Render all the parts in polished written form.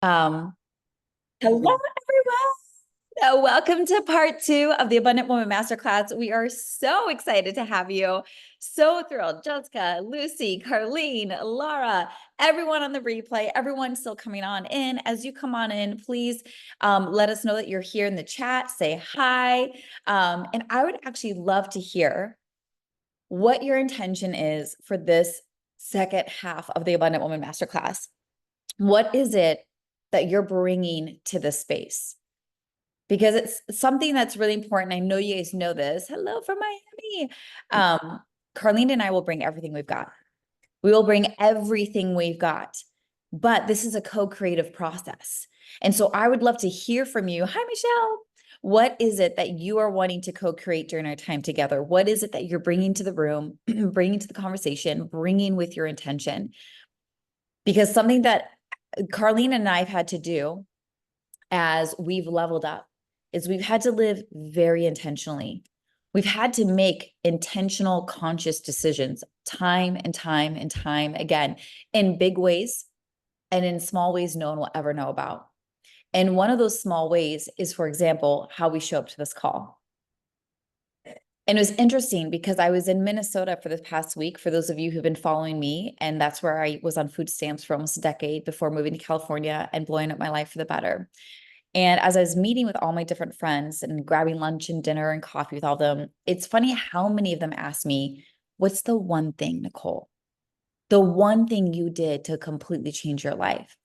Um, Hello, everyone. Welcome to part two of the Abundant Woman Masterclass. We are so excited to have you. So thrilled. Jessica, Lucy, Carlene, Laura, everyone on the replay, everyone still coming on in. As you come on in, please let us know that you're here in the chat. Say hi. And I would actually love to hear what your intention is for this second half of the Abundant Woman Masterclass. What is it that you're bringing to the space? Because it's something that's really important. I know you guys know this. Hello from Miami. Carlene and I will bring everything we've got. We will bring everything we've got. But this is a co-creative process. And so I would love to hear from you. Hi, Michelle. What is it that you are wanting to co-create during our time together? What is it that you're bringing to the room, bringing to the conversation, bringing with your intention? Because something that Carlene and I have had to do as we've leveled up is we've had to live very intentionally. We've had to make intentional, conscious decisions time and time and time again, in big ways and in small ways no one will ever know about. And one of those small ways is, for example, how we show up to this call. And it was interesting because I was in Minnesota for this past week, for those of you who've been following me, and that's where I was on food stamps for almost a decade before moving to California and blowing up my life for the better. And as I was meeting with all my different friends and grabbing lunch and dinner and coffee with all of them, it's funny how many of them asked me, what's the one thing, Nicole? The one thing you did to completely change your life?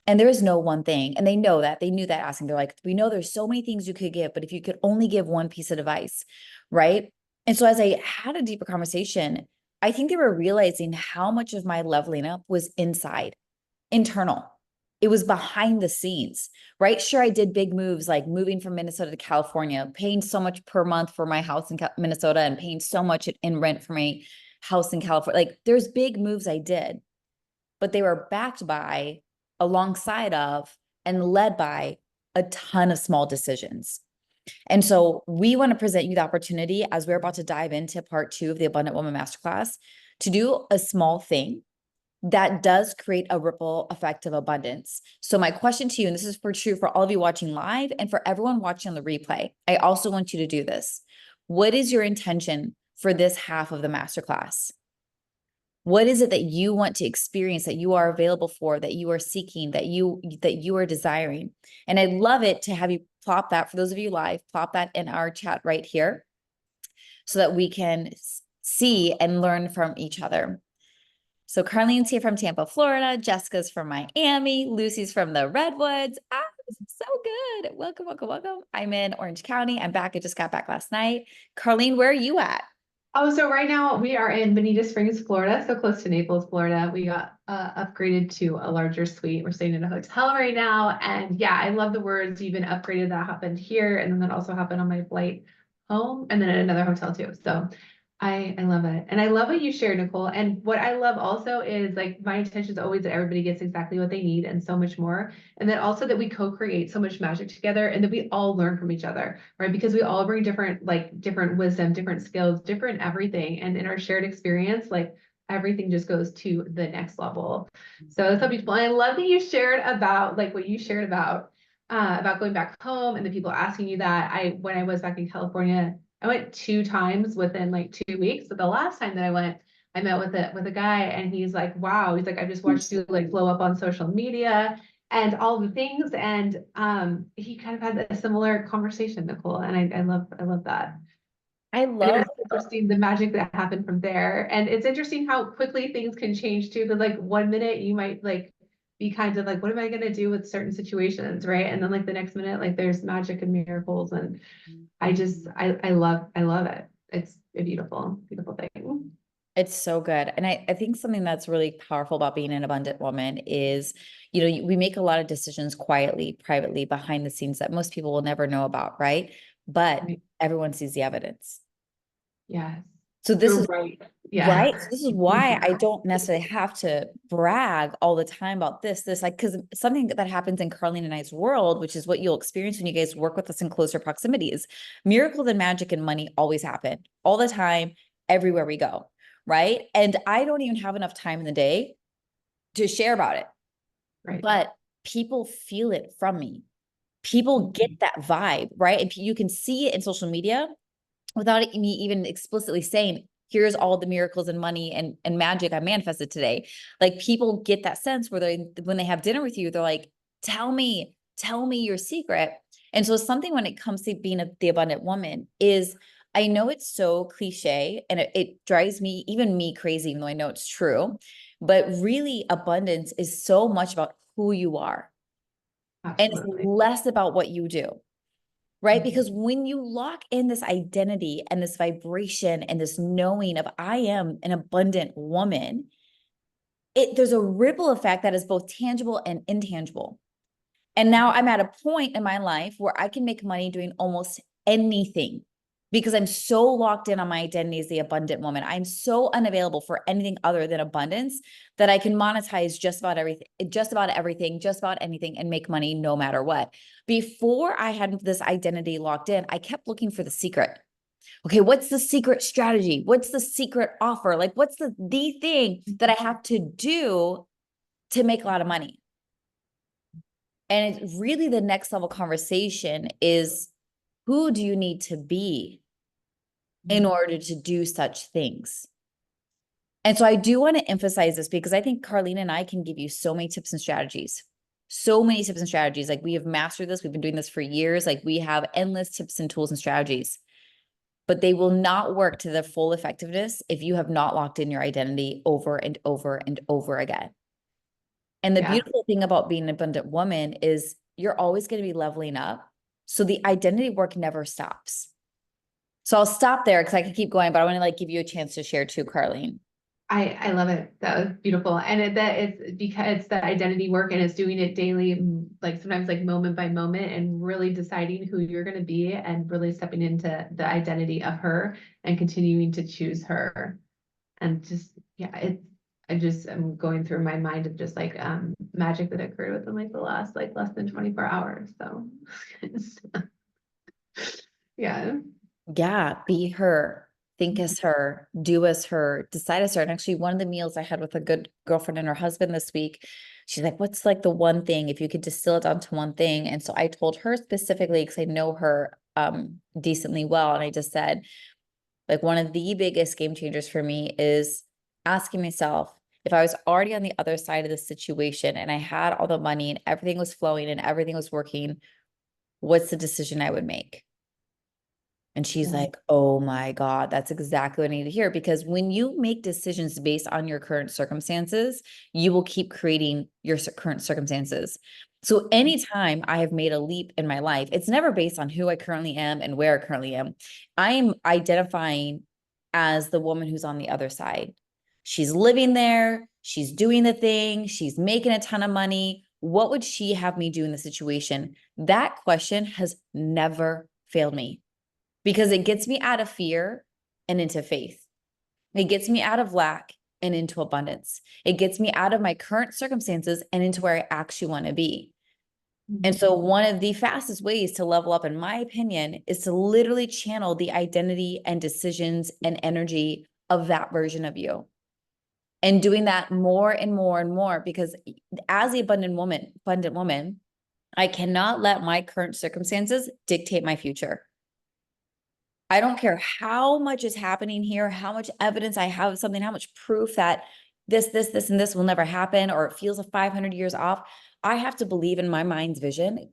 And there is no one thing. And they know that. They knew that asking. They're like, we know there's so many things you could give, but if you could only give one piece of advice, right? And so as I had a deeper conversation, I think they were realizing how much of my leveling up was inside, internal. It was behind the scenes, right? Sure, I did big moves like moving from Minnesota to California, paying so much per month for my house in Minnesota and paying so much in rent for my house in California. Like there's big moves I did, but they were backed by, alongside of, and led by a ton of small decisions. And so we want to present you the opportunity as we're about to dive into part two of the Abundant Woman Masterclass to do a small thing that does create a ripple effect of abundance. So my question to you, and this is for true for all of you watching live and for everyone watching on the replay, I also want you to do this. What is your intention for this half of the masterclass? What is it that you want to experience, that you are available for, that you are seeking, that you are desiring? And I'd love it to have you plop that, for those of you live, plop that in our chat right here so that we can see and learn from each other. So Carlene's here from Tampa, Florida. Jessica's from Miami. Lucy's from the Redwoods. Ah, this is so good. Welcome, welcome, welcome. I'm in Orange County. I'm back. I just got back last night. Carlene, where are you at? Oh, so right now we are in Bonita Springs, Florida, so close to Naples, Florida. We got upgraded to a larger suite. We're staying in a hotel right now. And yeah, I love the words you've been upgraded. That happened here. And then that also happened on my flight home and then at another hotel too. So I love it. And I love what you shared, Nicole. And what I love also is like my intention is always that everybody gets exactly what they need and so much more. And then also that we co-create so much magic together and that we all learn from each other, right? Because we all bring different wisdom, different skills, different everything. And in our shared experience, like everything just goes to the next level. So it's so beautiful. And I love that you shared about like what you shared about going back home and the people asking you that. When I was back in California, I went 2 times within like 2 weeks, but the last time that I went, I met with a guy and he's like, wow, he's like, I've just watched you like blow up on social media and all the things. And he kind of had a similar conversation, Nicole. And I love that. I And it love was interesting the magic that happened from there. And it's interesting how quickly things can change too. Because like 1 minute you might like be kind of like, what am I gonna do with certain situations, right? And then like the next minute, like there's magic and miracles. And I love it. It's a beautiful, beautiful thing. It's so good. And I think something that's really powerful about being an abundant woman is, you know, we make a lot of decisions quietly, privately, behind the scenes that most people will never know about, right? But Right. everyone sees the evidence. Yes. So this You're is right. Yeah. right. So this is why I don't necessarily have to brag all the time about this, like, because something that happens in Carlene and I's world, which is what you'll experience when you guys work with us in closer proximities, miracles and magic and money always happen all the time, everywhere we go. Right. And I don't even have enough time in the day to share about it. Right. But people feel it from me. People get that vibe, right? And you can see it in social media without me even explicitly saying, here's all the miracles and money and magic I manifested today. Like people get that sense where when they have dinner with you, they're like, tell me your secret. And so something when it comes to being the abundant woman is, I know it's so cliche and it drives me, even me crazy, even though I know it's true, but really abundance is so much about who you are. And it's Absolutely. less about what you do, right? Mhm. Because when you lock in this identity and this vibration and this knowing of I am an abundant woman, there's a ripple effect that is both tangible and intangible. And now I'm at a point in my life where I can make money doing almost anything because I'm so locked in on my identity as the abundant woman. I'm so unavailable for anything other than abundance that I can monetize just about anything, and make money no matter what. Before I had this identity locked in, I kept looking for the secret. Okay, what's the secret strategy? What's the secret offer? Like, what's the thing that I have to do to make a lot of money? And it's really the next level conversation is, who do you need to be in order to do such things? And so I do want to emphasize this because I think Carlene and I can give you so many tips and strategies. So many tips and strategies. Like we have mastered this. We've been doing this for years. Like we have endless tips and tools and strategies, but they will not work to their full effectiveness if you have not locked in your identity over and over and over again. And the Yeah. beautiful thing about being an abundant woman is you're always going to be leveling up. So the identity work never stops. So I'll stop there because I could keep going, but I want to like give you a chance to share too, Carlene. I love it. That was beautiful. And that it's because it's the identity work and it's doing it daily, like sometimes like moment by moment and really deciding who you're going to be and really stepping into the identity of her and continuing to choose her. And just, yeah, I'm going through my mind of just like magic that occurred within like the last like less than 24 hours. So yeah. Yeah, be her, think as her, do as her, decide as her. And actually, one of the meals I had with a good girlfriend and her husband this week, she's like, what's like the one thing, if you could distill it down to one thing? And so I told her specifically, because I know her decently well. And I just said, like, one of the biggest game changers for me is asking myself, if I was already on the other side of the situation and I had all the money and everything was flowing and everything was working, what's the decision I would make? And she's Yeah. like, oh my God, that's exactly what I need to hear. Because when you make decisions based on your current circumstances, you will keep creating your current circumstances. So anytime I have made a leap in my life, it's never based on who I currently am and where I currently am. I'm identifying as the woman who's on the other side. She's living there, she's doing the thing, she's making a ton of money. What would she have me do in the situation? That question has never failed me because it gets me out of fear and into faith. It gets me out of lack and into abundance. It gets me out of my current circumstances and into where I actually want to be. And so, one of the fastest ways to level up, in my opinion, is to literally channel the identity and decisions and energy of that version of you. And doing that more and more and more, because as the abundant woman, I cannot let my current circumstances dictate my future. I don't care how much is happening here, how much evidence I have of something, how much proof that this, and this will never happen, or it feels 500 years off. I have to believe in my mind's vision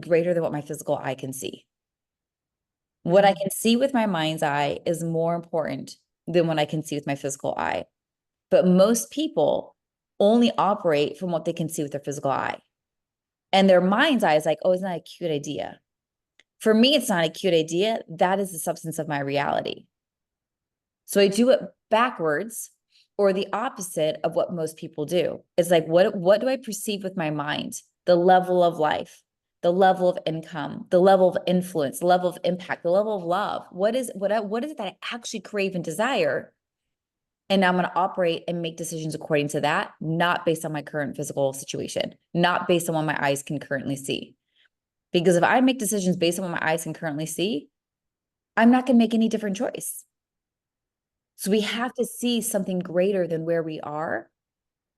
greater than what my physical eye can see. What I can see with my mind's eye is more important than what I can see with my physical eye. But most people only operate from what they can see with their physical eye. And their mind's eye is like, oh, isn't that a cute idea? For me, it's not a cute idea. That is the substance of my reality. So I do it backwards or the opposite of what most people do. It's like, what do I perceive with my mind? The level of life, the level of income, the level of influence, the level of impact, the level of love. What is it that I actually crave and desire? And now I'm going to operate and make decisions according to that, not based on my current physical situation, not based on what my eyes can currently see. Because if I make decisions based on what my eyes can currently see, I'm not going to make any different choice. So we have to see something greater than where we are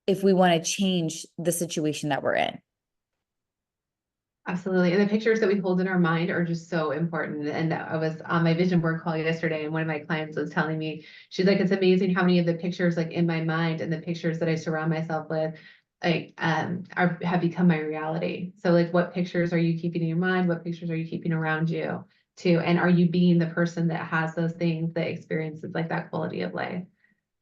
if we want to change the situation that we're in. Absolutely. And the pictures that we hold in our mind are just so important. And I was on my vision board call yesterday, and one of my clients was telling me, she's like, it's amazing how many of the pictures like in my mind and the pictures that I surround myself with have become my reality. So like what pictures are you keeping in your mind? What pictures are you keeping around you too? And are you being the person that has those things, that experiences like that quality of life?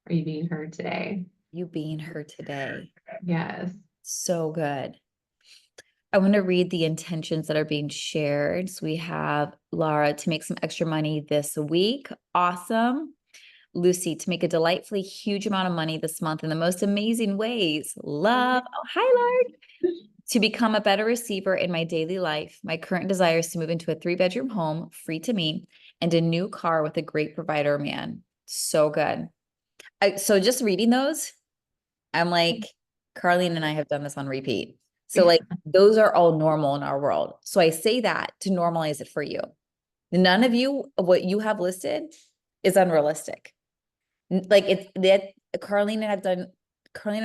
Are you being heard today? You being her today. Yes. So good. I want to read the intentions that are being shared. So we have Laura to make some extra money this week. Awesome. Lucy to make a delightfully huge amount of money this month in the most amazing ways. Love. Oh, hi, Lard. To become a better receiver in my daily life. My current desire is to move into a 3-bedroom home, free to me, and a new car with a great provider man. So good. So just reading those, I'm like, Carlene and I have done this on repeat. So like those are all normal in our world. So I say that to normalize it for you. None of you, what you have listed is unrealistic. Like it's that Carlene and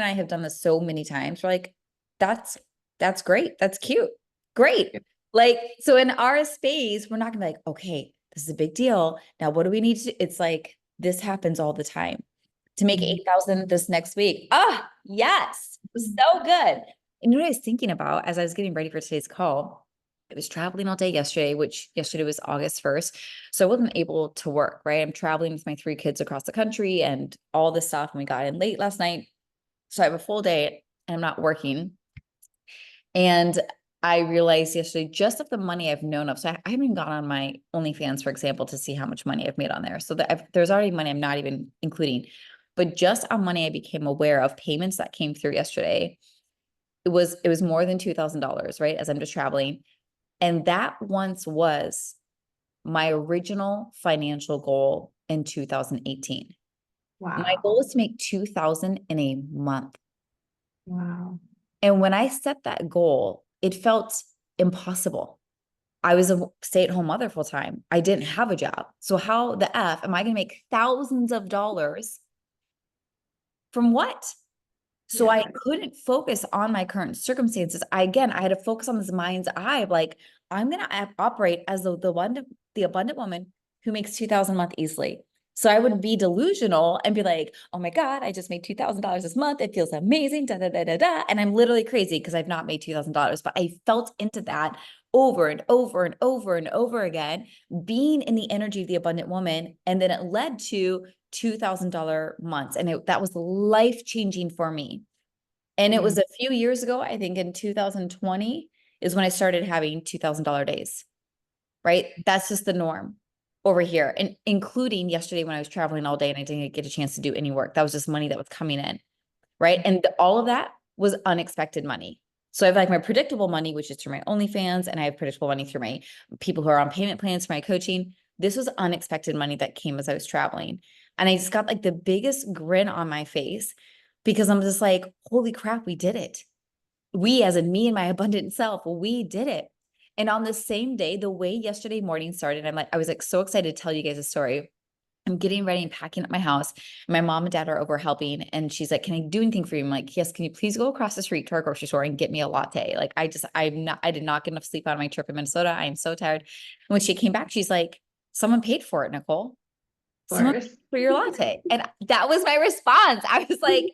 I have done this so many times. We're like, that's that's great. That's cute. Great. Like, so in our space, we're not gonna be like, okay, this is a big deal. Now, what do we need to? It's like this happens all the time. To make 8,000 this next week. Ah, yes. So good. And you know what I was thinking about as I was getting ready for today's call? I was traveling all day yesterday, which yesterday was August 1st. So I wasn't able to work, right? I'm traveling with my 3 kids across the country and all this stuff. And we got in late last night. So I have a full day and I'm not working. And I realized yesterday just of the money I've known of. So I haven't even gone on my OnlyFans, for example, to see how much money I've made on there. So that there's already money I'm not even including. But just on money I became aware of payments that came through yesterday, it was more than $2,000, right? As I'm just traveling. And that once was my original financial goal in 2018. My goal Wow. is to make 2,000 in a month. Wow. And when I set that goal, it felt impossible. I was a stay-at-home mother full time. I didn't have a job. So how the F am I going to make thousands of dollars from what? So I Yeah. couldn't focus on my current circumstances. I had to focus on this mind's eye of like, I'm going to operate as the abundant woman who makes 2,000 a month easily. So I would be delusional and be like, oh my God, I just made $2,000 this month. It feels amazing. Da, da, da, da, da. And I'm literally crazy because I've not made $2,000, but I felt into that over and over and over and over again, being in the energy of the abundant woman. And then it led to $2,000 months. And that was life changing for me. And it was Mm. a few years ago, I think in 2020 is when I started having $2,000 days, right? That's just the norm over here. And including yesterday when I was traveling all day and I didn't get a chance to do any work. That was just money that was coming in, right? And all of that was unexpected money. So I have like my predictable money, which is through my OnlyFans, and I have predictable money through my people who are on payment plans for my coaching. This was unexpected money that came as I was traveling. And I just got like the biggest grin on my face because I'm just like, holy crap, we did it. We, as in me and my abundant self, we did it. And on the same day, the way yesterday morning started, I was like so excited to tell you guys a story. I'm getting ready and packing up my house. My mom and dad are over helping. And she's like, can I do anything for you? I'm like, yes, can you please go across the street to our grocery store and get me a latte? Like, I did not get enough sleep on my trip in Minnesota. I am so tired. And when she came back, she's like, someone paid for it, Nicole. Of Someone paid course. for your latte. And that was my response. I was like,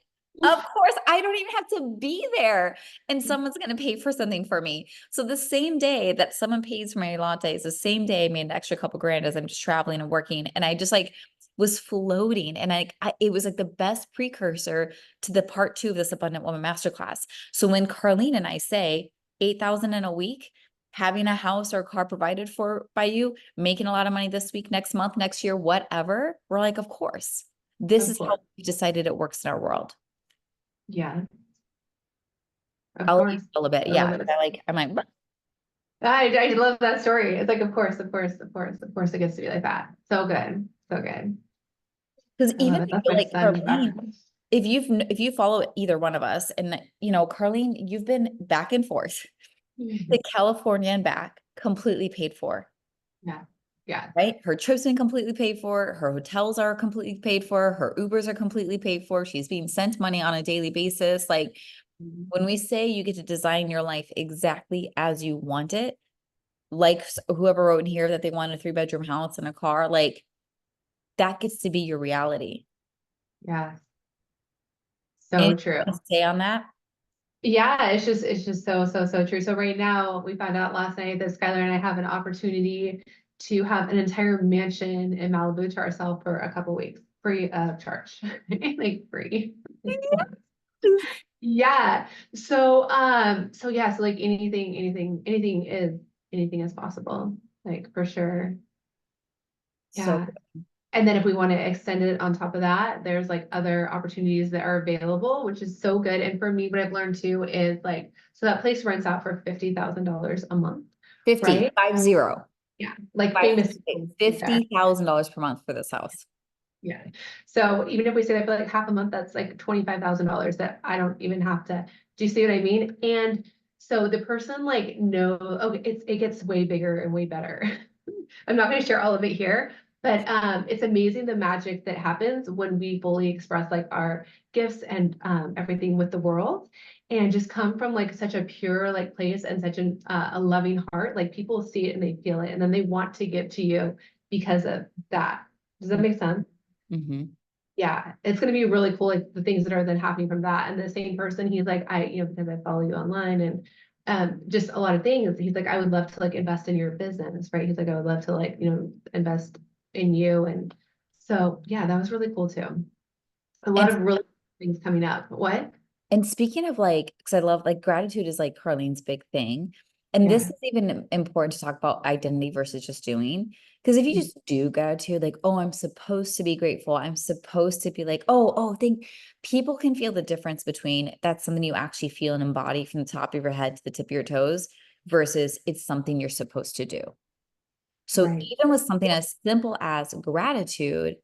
of course, I don't even have to be there. And someone's going to pay for something for me. So the same day that someone pays for my latte is the same day I made an extra couple grand as I'm just traveling and working. And I just like was floating. And it was like the best precursor to the part 2 of this Abundant Woman Masterclass. So when Carlene and I say 8,000 in a week, having a house or a car provided for by you, making a lot of money this week, next month, next year, whatever, we're like, of course, this Of is how course. we decided it works in our world. Yeah. Of I'll let you course. feel a bit. I love Yeah. it. I'm like, I love that story. It's like, of course, of course, of course, of course it gets to be like that. So good. So good. because I even love it. I That's feel my like son's Carlene, background. if you follow either one of us, and Carlene, you've been back and forth to California and back, completely paid for. Yeah. Yeah. Right? Her trips been completely paid for. Her hotels are completely paid for. Her Ubers are completely paid for. She's being sent money on a daily basis. Like When we say you get to design your life exactly as you want it, like whoever wrote in here that they want a 3-bedroom house and a car, like that gets to be your reality. Yeah, Anything so you true. want to say on that? Yeah, it's just so true. So right now we found out last night that Skylar and I have an opportunity to have an entire mansion in Malibu to ourselves for a couple weeks, free of charge, like free. Yeah. So yeah, so like anything is possible, like for sure. So Yeah. And then if we want to extend it on top of that, there's like other opportunities that are available, which is so good. And for me, what I've learned too is like, so that place rents out for $50,000 a month, 50, right? 50, Yeah. Like five, famous people live there. $50,000 per month for this house. Yeah. So even if we say that for like half a month, that's like $25,000 that I don't even have to, do you see what I mean? And so the person like, no, okay, it gets way bigger and way better. I'm not going to share all of it here, but it's amazing the magic that happens when we fully express like our gifts and everything with the world, and just come from like such a pure like place and such a loving heart. Like people see it and they feel it, and then they want to give to you because of that. Does that make sense? Mm-hmm. Yeah, it's going to be really cool, like the things that are then happening from that. And the same person, he's like, because I follow you online and just a lot of things. He's like, I would love to like invest in your business, right? He's like, I would love to like, invest in you. And so, yeah, that was really cool too. A lot And of really things coming up. What? And speaking of like, because I love like gratitude is like Carlene's big thing. And this Yeah. is even important to talk about identity versus just doing. Because if you just do gratitude, like, oh, I'm supposed to be grateful. I'm supposed to be like, think people can feel the difference between that's something you actually feel and embody from the top of your head to the tip of your toes versus it's something you're supposed to do. So Right. even with something as simple as gratitude,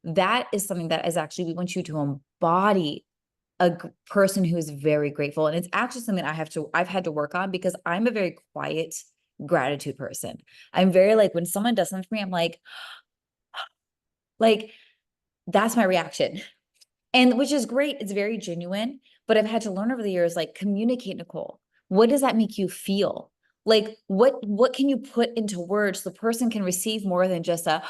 that is something that is actually, we want you to embody person who is very grateful. And it's actually something I've had to work on because I'm a very quiet gratitude person. I'm very like, when someone does something for me, I'm like, that's my reaction. And which is great. It's very genuine, but I've had to learn over the years, like communicate, Nicole. What does that make you feel? Like, what can you put into words so the person can receive more than just a,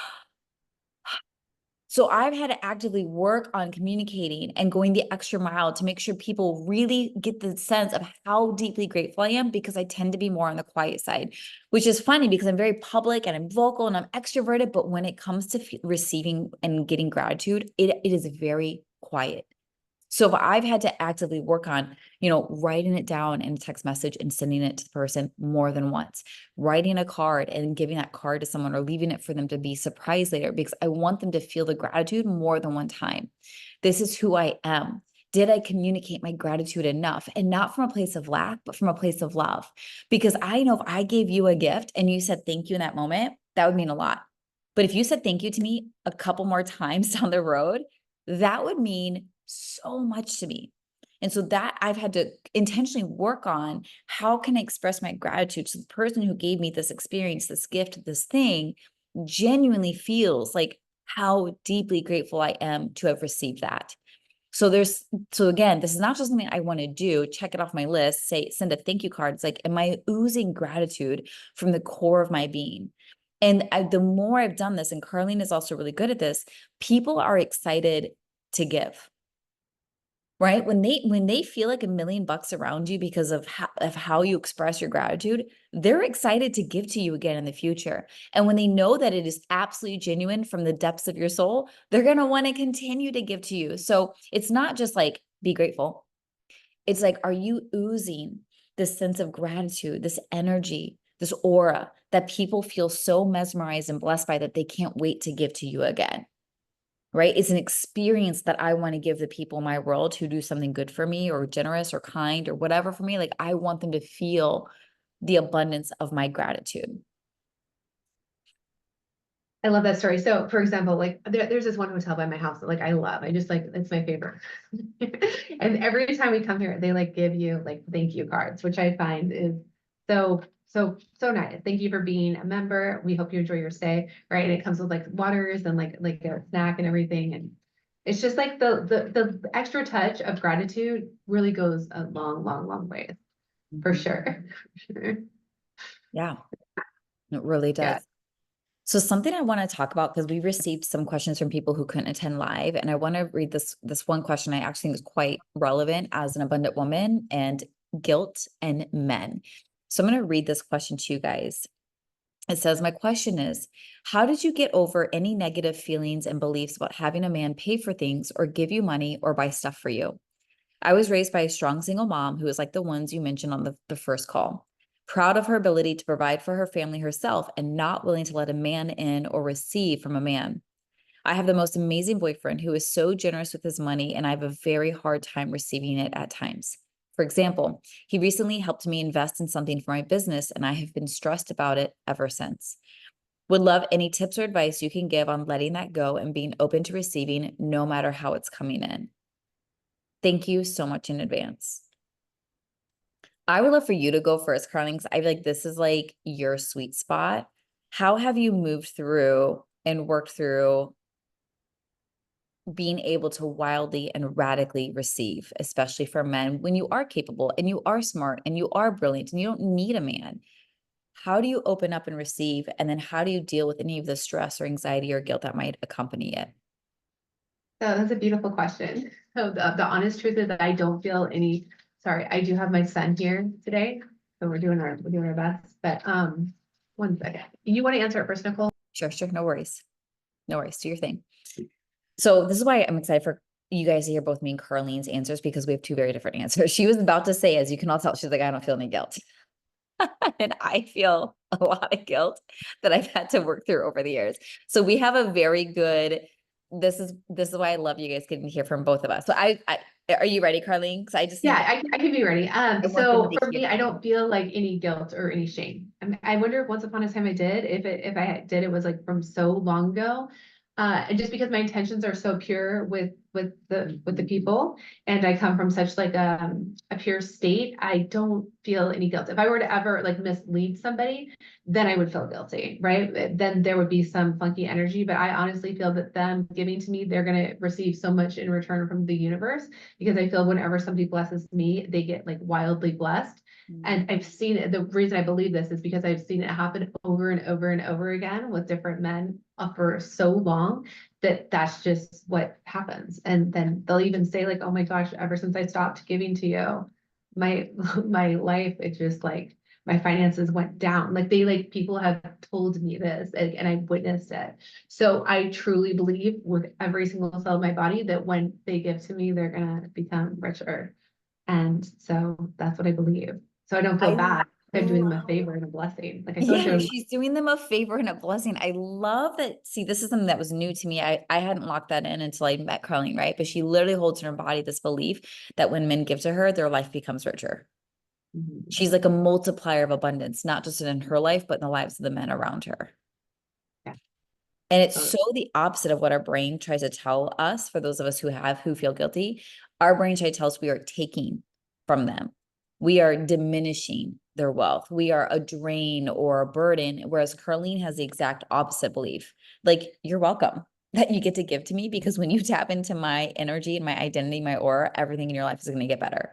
so I've had to actively work on communicating and going the extra mile to make sure people really get the sense of how deeply grateful I am, because I tend to be more on the quiet side, which is funny because I'm very public and I'm vocal and I'm extroverted. But when it comes to receiving and getting gratitude, it is very quiet. So if I've had to actively work on, writing it down in a text message and sending it to the person more than once, writing a card and giving that card to someone or leaving it for them to be surprised later, because I want them to feel the gratitude more than one time. This is who I am. Did I communicate my gratitude enough? And not from a place of lack, but from a place of love. Because I know if I gave you a gift and you said thank you in that moment, that would mean a lot. But if you said thank you to me a couple more times down the road, that would mean so much to me. And so that I've had to intentionally work on, how can I express my gratitude to the person who gave me this experience, this gift, this thing, genuinely feels like how deeply grateful I am to have received that. So again, this is not just something I want to do, check it off my list, say, send a thank you card. It's like, am I oozing gratitude from the core of my being? And the more I've done this, and Carlene is also really good at this, people are excited to give, right? When they feel like $1,000,000 around you because of how you express your gratitude, they're excited to give to you again in the future. And when they know that it is absolutely genuine from the depths of your soul, they're going to want to continue to give to you. So it's not just like, be grateful. It's like, are you oozing this sense of gratitude, this energy, this aura that people feel so mesmerized and blessed by that they can't wait to give to you again? Right? It's an experience that I want to give the people in my world who do something good for me or generous or kind or whatever for me. Like, I want them to feel the abundance of my gratitude. I love that story. So, for example, like there's this one hotel by my house that like I love. I just like it's my favorite. And every time we come here, they like give you like thank you cards, which I find is so nice. Thank you for being a member. We hope you enjoy your stay, right? And it comes with like waters and like a snack and everything. And It's just like the extra touch of gratitude really goes a long, long, long way, for Mhm. sure. For sure. Yeah, it really Yeah. does. So something I want to talk about because we received some questions from people who couldn't attend live, and I want to read this one question I actually think is quite relevant as an abundant woman and guilt and men. So I'm going to read this question to you guys. It says, my question is, how did you get over any negative feelings and beliefs about having a man pay for things or give you money or buy stuff for you? I was raised by a strong single mom who is like the ones you mentioned on the first call, proud of her ability to provide for her family herself and not willing to let a man in or receive from a man. I have the most amazing boyfriend who is so generous with his money, and I have a very hard time receiving it at times. For example, he recently helped me invest in something for my business, and I have been stressed about it ever since. Would love any tips or advice you can give on letting that go and being open to receiving no matter how it's coming in. Thank you so much in advance. I would love for you to go first, Carling, because I feel like this is like your sweet spot. How have you moved through and worked through being able to wildly and radically receive, especially for men, when you are capable and you are smart and you are brilliant and you don't need a man? How do you open up and receive? And then how do you deal with any of the stress or anxiety or guilt that might accompany it? So that's a beautiful question. So the honest truth is that I don't feel any, sorry, I do have my son here today. So we're doing our best, but, one second. You want to answer it first, Nicole? Sure, sure. No worries. No worries. Do your thing. So this is why I'm excited for you guys to hear both me and Carlene's answers because we have two very different answers. She was about to say, as you can all tell, she's like, I don't feel any guilt. And I feel a lot of guilt that I've had to work through over the years. So we have a very good, this is why I love you guys getting to hear from both of us. So I are you ready, Carlene? Because I just Yeah, think I can be ready. I want them So to for hear me, I from don't feel like any guilt or any shame. I wonder if once upon a time I did, if I did, it was like from so long ago. And just because my intentions are so pure with the people, and I come from such like a pure state, I don't feel any guilt. If I were to ever like mislead somebody, then I would feel guilty, right? Then there would be some funky energy. But I honestly feel that them giving to me, they're gonna receive so much in return from the universe, because I feel whenever somebody blesses me, they get like wildly blessed. you. And I've seen it. The reason I believe this is because I've seen it happen over and over and over again with different men for so long that that's just what happens. And then they'll even say like, "Oh my gosh, ever since I stopped giving to you, my my life, it just like my finances went down." Like they like people have told me this, and I witnessed it. So I truly believe with every single cell of my body that when they give to me, they're gonna become richer. And so that's what I believe. So I don't feel I bad. I'm doing them a love favor and a blessing. Like I told Yeah, you. she's doing them a favor and a blessing. I love that. See, this is something that was new to me. I hadn't locked that in until I met Carlene, right? But she literally holds in her body this belief that when men give to her, their life becomes richer. Mhm. She's like a multiplier of abundance, not just in her life, but in the lives of the men around her. Yeah. And it's So so the opposite of what our brain tries to tell us. For those of us who feel guilty, our brain tries to tell us we are taking from them. We are diminishing their wealth. We are a drain or a burden. Whereas Carlene has the exact opposite belief. Like, you're welcome that you get to give to me, because when you tap into my energy and my identity, my aura, everything in your life is going to get better.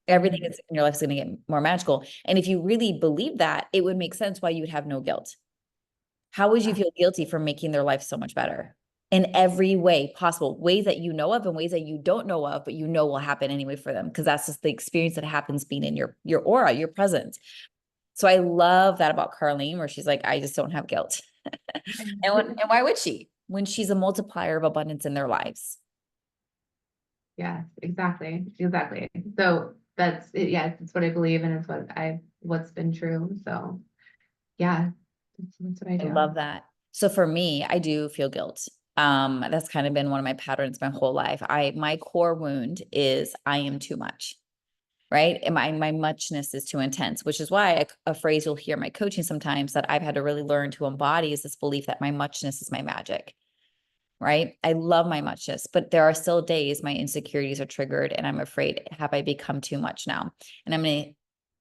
Everything mhm. in your life is going to get more magical. And if you really believe that, it would make sense why you would have no guilt. How would you Yeah. feel guilty for making their life so much better in every way possible, ways that you know of and ways that you don't know of, but you know will happen anyway for them, because that's just the experience that happens being in your aura, your presence. So I love that about Carlene, where she's like, I just don't have guilt. And why would she, when she's a multiplier of abundance in their lives? Yes, exactly. Exactly. So that's it. Yeah, it's what I believe, and it's what's been true. So yeah, that's what I I do. love that. So for me, I do feel guilt. That's kind of been one of my patterns my whole life. My core wound is I am too much. Right. And my muchness is too intense, which is why a phrase you'll hear in my coaching sometimes that I've had to really learn to embody is this belief that my muchness is my magic. Right. I love my muchness, but there are still days my insecurities are triggered and I'm afraid, have I become too much now? And I'm going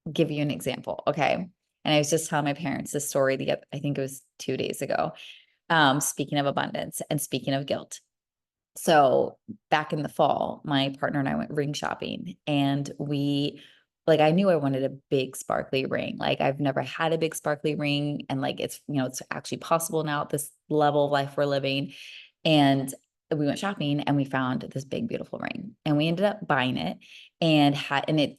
to give you an example. Okay. And I was just telling my parents this story I think it was 2 days ago. Speaking of abundance and speaking of guilt. So back in the fall, my partner and I went ring shopping, and I knew I wanted a big sparkly ring. Like, I've never had a big sparkly ring. And like, it's actually possible now at this level of life we're living. And we went shopping and we found this big, beautiful ring, and we ended up buying it, and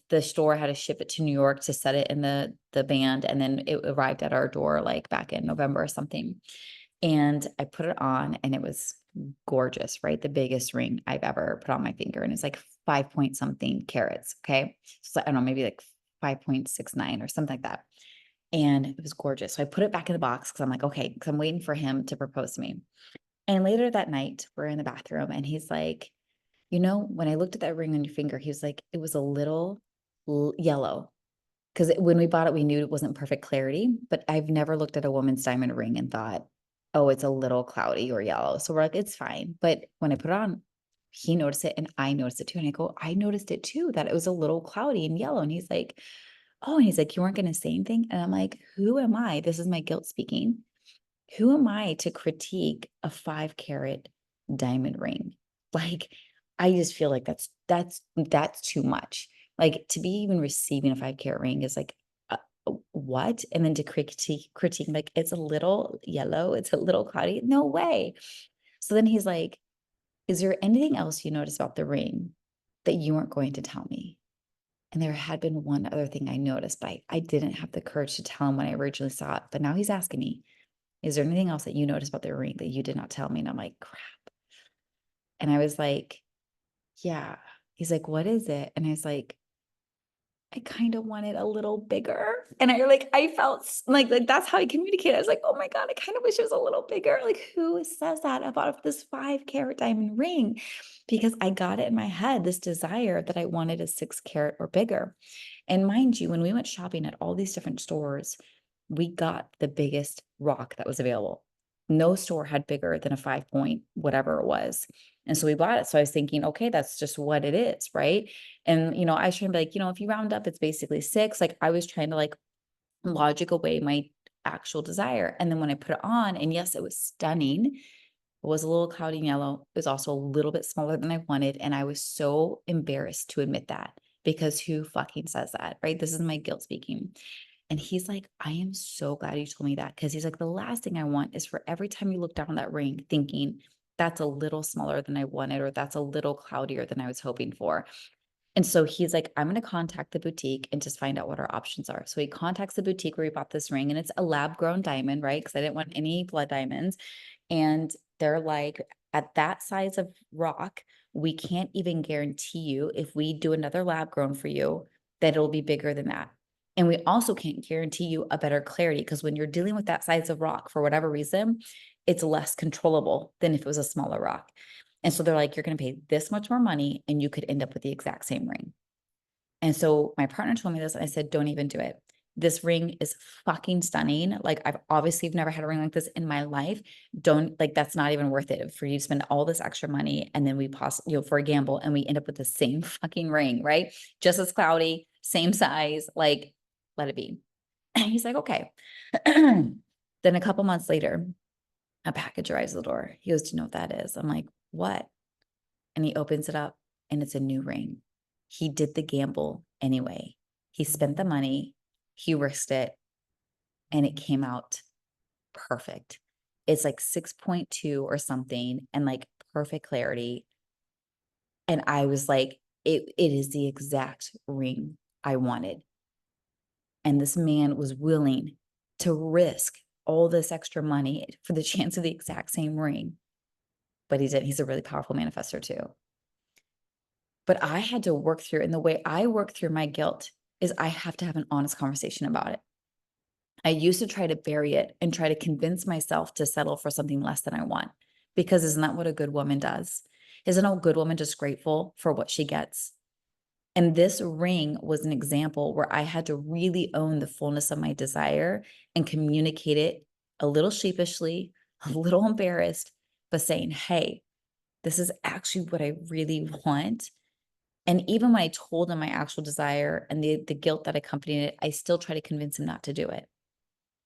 the store had to ship it to New York to set it in the band. And then it arrived at our door like back in November or something. And I put it on, and it was gorgeous, right? The biggest ring I've ever put on my finger. And it's like 5 point something carats. Okay. So I don't know, maybe like 5.69 or something like that. And it was gorgeous. So I put it back in the box because I'm like, okay, because I'm waiting for him to propose to me. And later that night, we're in the bathroom, and he's like, when I looked at that ring on your finger, he was like, it was a little yellow. Because when we bought it, we knew it wasn't perfect clarity, but I've never looked at a woman's diamond ring and thought, oh, it's a little cloudy or yellow. So we're like, it's fine. But when I put it on, he noticed it and I noticed it too. And I go, I noticed it too, that it was a little cloudy and yellow. And he's like, oh, and he's like, you weren't going to say anything. And I'm like, who am I? This is my guilt speaking. Who am I to critique a 5 carat diamond ring? Like, I just feel like that's too much. Like, to be even receiving a 5 carat ring is like, what? And then to critique like, it's a little yellow, it's a little cloudy. No way. So then he's like, is there anything else you noticed about the ring that you weren't going to tell me? And there had been one other thing I noticed, but I didn't have the courage to tell him when I originally saw it. But now he's asking me, is there anything else that you noticed about the ring that you did not tell me? And I'm like, crap. And I was like, yeah. He's like, what is it? And I was like, I kind of want it a little bigger. And I felt like that's how I communicated. I was like, oh my God, I kind of wish it was a little bigger. Like, who says that about this 5 carat diamond ring? Because I got it in my head, this desire that I wanted a 6 carat or bigger. And mind you, when we went shopping at all these different stores, we got the biggest rock that was available. No store had bigger than a 5 point, whatever it was. And so we bought it. So I was thinking, okay, that's just what it is. Right. And, I was trying to be like, if you round up, it's basically 6. Like, I was trying to like logic away my actual desire. And then when I put it on, and yes, it was stunning. It was a little cloudy and yellow. It was also a little bit smaller than I wanted. And I was so embarrassed to admit that, because who fucking says that? Right. This is my guilt speaking. And he's like, I am so glad you told me that. Because he's like, the last thing I want is for every time you look down on that ring thinking that's a little smaller than I wanted, or that's a little cloudier than I was hoping for. And so he's like, I'm going to contact the boutique and just find out what our options are. So he contacts the boutique where he bought this ring, and it's a lab grown diamond, right? Because I didn't want any blood diamonds. And they're like, at that size of rock, we can't even guarantee you, if we do another lab grown for you, that it'll be bigger than that. And we also can't guarantee you a better clarity, because when you're dealing with that size of rock, for whatever reason, it's less controllable than if it was a smaller rock. And so they're like, you're going to pay this much more money and you could end up with the exact same ring. And so my partner told me this, and I said, don't even do it. This ring is fucking stunning. Like, I've obviously never had a ring like this in my life. Don't, like, that's not even worth it for you to spend all this extra money. And then we for a gamble, and we end up with the same fucking ring, right? Just as cloudy, same size, like, let it be. And he's like, okay. Then a couple months later, a package arrives at the door. He goes, do you know what that is? I'm like, what? And he opens it up, and it's a new ring. He did the gamble anyway. He spent the money, he risked it, and it came out perfect. It's like 6.2 or something, and like perfect clarity. And I was like, it is the exact ring I wanted. And this man was willing to risk all this extra money for the chance of the exact same ring. But he did. He's a really powerful manifestor too. But I had to work through, and the way I work through my guilt is I have to have an honest conversation about it. I used to try to bury it and try to convince myself to settle for something less than I want, because isn't that what a good woman does? Isn't a good woman just grateful for what she gets? And this ring was an example where I had to really own the fullness of my desire and communicate it a little sheepishly, a little embarrassed, but saying, hey, this is actually what I really want. And even when I told him my actual desire and the guilt that accompanied it, I still try to convince him not to do it.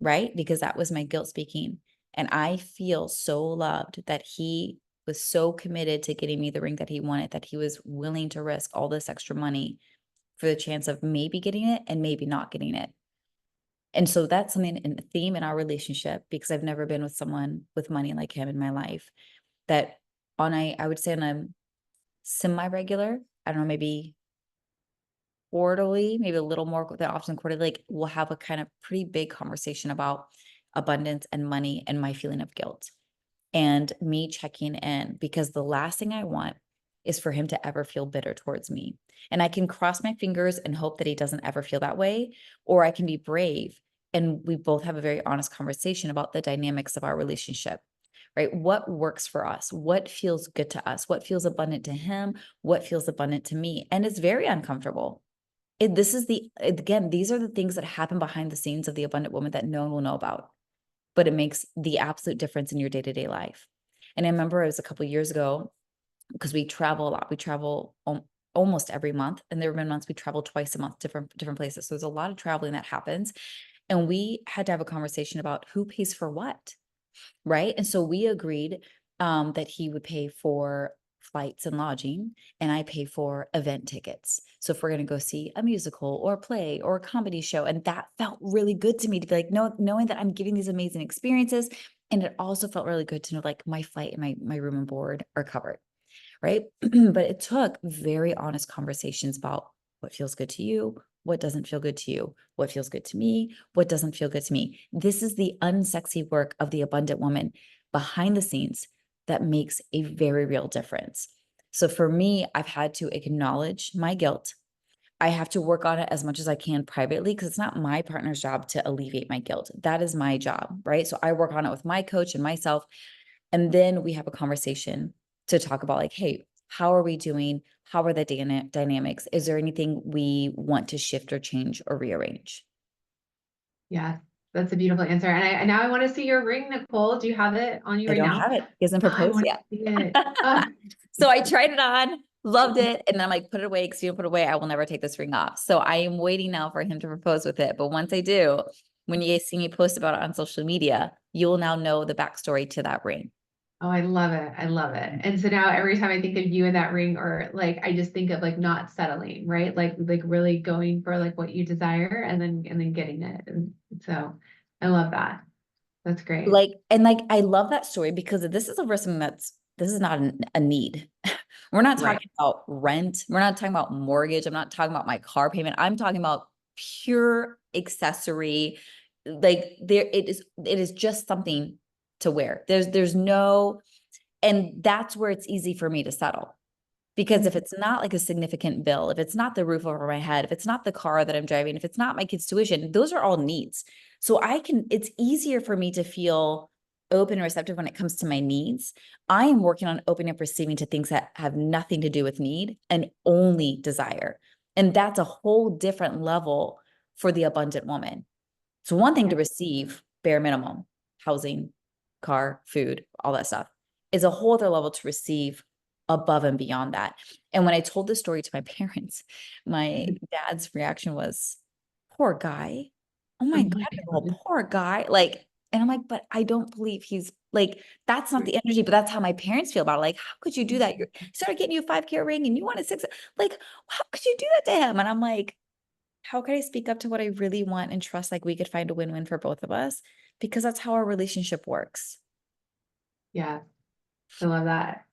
Right? Because that was my guilt speaking. And I feel so loved that he was so committed to getting me the ring that he wanted, that he was willing to risk all this extra money for the chance of maybe getting it and maybe not getting it. And so that's something in a theme in our relationship, because I've never been with someone with money like him in my life, that I would say on a semi-regular, I don't know, maybe quarterly, maybe a little more than often quarterly, like we'll have a kind of pretty big conversation about abundance and money and my feeling of guilt and me checking in, because the last thing I want is for him to ever feel bitter towards me. And I can cross my fingers and hope that he doesn't ever feel that way, or I can be brave and we both have a very honest conversation about the dynamics of our relationship. Right? What works for us? What feels good to us? What feels abundant to him? What feels abundant to me? And it's very uncomfortable. Again, these are the things that happen behind the scenes of the abundant woman that no one will know about, but it makes the absolute difference in your day-to-day life. And I remember it was a couple of years ago, because we travel a lot. We travel almost every month, and there have been months we travel twice a month, different places. So there's a lot of traveling that happens, and we had to have a conversation about who pays for what, right? And so we agreed that he would pay for flights and lodging, and I pay for event tickets. So if we're going to go see a musical or a play or a comedy show, and that felt really good to me to be like, no, knowing that I'm getting these amazing experiences. And it also felt really good to know like my flight and my room and board are covered, right? But it took very honest conversations about what feels good to you, what doesn't feel good to you, what feels good to me, what doesn't feel good to me. This is the unsexy work of the abundant woman behind the scenes that makes a very real difference. So for me, I've had to acknowledge my guilt. I have to work on it as much as I can privately, because it's not my partner's job to alleviate my guilt. That is my job, right? So I work on it with my coach and myself. And then we have a conversation to talk about like, hey, how are we doing? How are the dynamics? Is there anything we want to shift or change or rearrange? Yeah, that's a beautiful answer. And now I want to see your ring, Nicole. Do you have it on you I right don't now? have it. He hasn't I proposed want to yet. see it. Oh, So I tried it on, loved it. And then I'm like, put it away. Because if you don't put it away, I will never take this ring off. So I am waiting now for him to propose with it. But once I do, when you guys see me post about it on social media, you'll now know the backstory to that ring. oh, I love it. I love it. And so now every time I think of you in that ring, or like I just think of like not settling, right? Like really going for like what you desire and then getting it. And so I love that. That's great. Like I love that story, because this is over something this is not a need. We're not Right. talking about rent. We're not talking about mortgage. I'm not talking about my car payment. I'm talking about pure accessory. Like it is just something to wear. There's no, and that's where it's easy for me to settle. Because if it's not like a significant bill, if it's not the roof over my head, if it's not the car that I'm driving, if it's not my kids' tuition, those are all needs. So it's easier for me to feel open and receptive when it comes to my needs. I am working on opening up, receiving to things that have nothing to do with need and only desire. And that's a whole different level for the abundant woman. It's one thing to receive bare minimum, housing, car, food, all that stuff, is a whole other level to receive above and beyond that. And when I told this story to my parents, my dad's reaction was, poor guy. Oh Oh my God, my Nicole, God. poor guy. Like, and I'm like, but I don't believe he's like, that's not the energy, but that's how my parents feel about it. Like, how could you do that? You started getting you a 5K ring and you wanted six. Like, how could you do that to him? And I'm like, how could I speak up to what I really want and trust like we could find a win-win for both of us? Because that's how our relationship works. Yeah, I love that.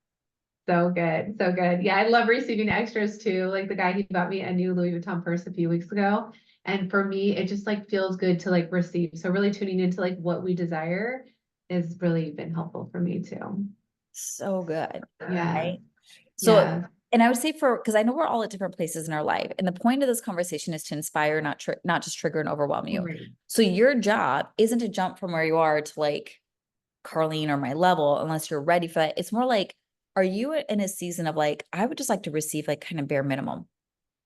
So good. So good. Yeah, I love receiving extras too. Like the guy, he bought me a new Louis Vuitton purse a few weeks ago. And for me, it just like feels good to like receive. So really tuning into like what we desire has really been helpful for me too. So good. Yeah. Right. So, Yeah. and I would say because I know we're all at different places in our life, and the point of this conversation is to inspire, not just trigger and overwhelm you. Right. So your job isn't to jump from where you are to like Carlene or my level unless you're ready for that. It's more like, are you in a season of like, I would just like to receive like kind of bare minimum.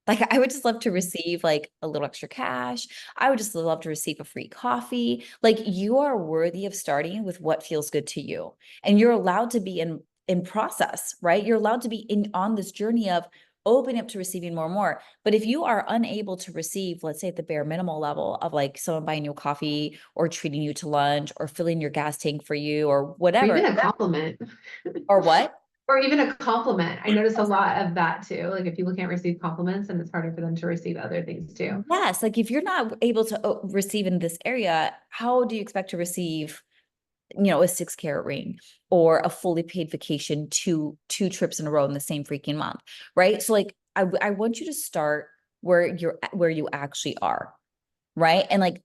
Like I would just love to receive like a little extra cash. I would just love to receive a free coffee. Like you are worthy of starting with what feels good to you. And you're allowed to be in process, right? You're allowed to be in on this journey of opening up to receiving more and more. But if you are unable to receive, let's say at the bare minimal level of like someone buying you a coffee or treating you to lunch or filling your gas tank for you or Or whatever, even a compliment. or what? Or even a compliment. I notice a lot of that too. Like if people can't receive compliments, and it's harder for them to receive other things too. Yes, like if you're not able to receive in this area, how do you expect to receive, a 6 carat ring or a fully paid vacation, two trips in a row in the same freaking month, right? So like I want you to start where you actually are, right? And like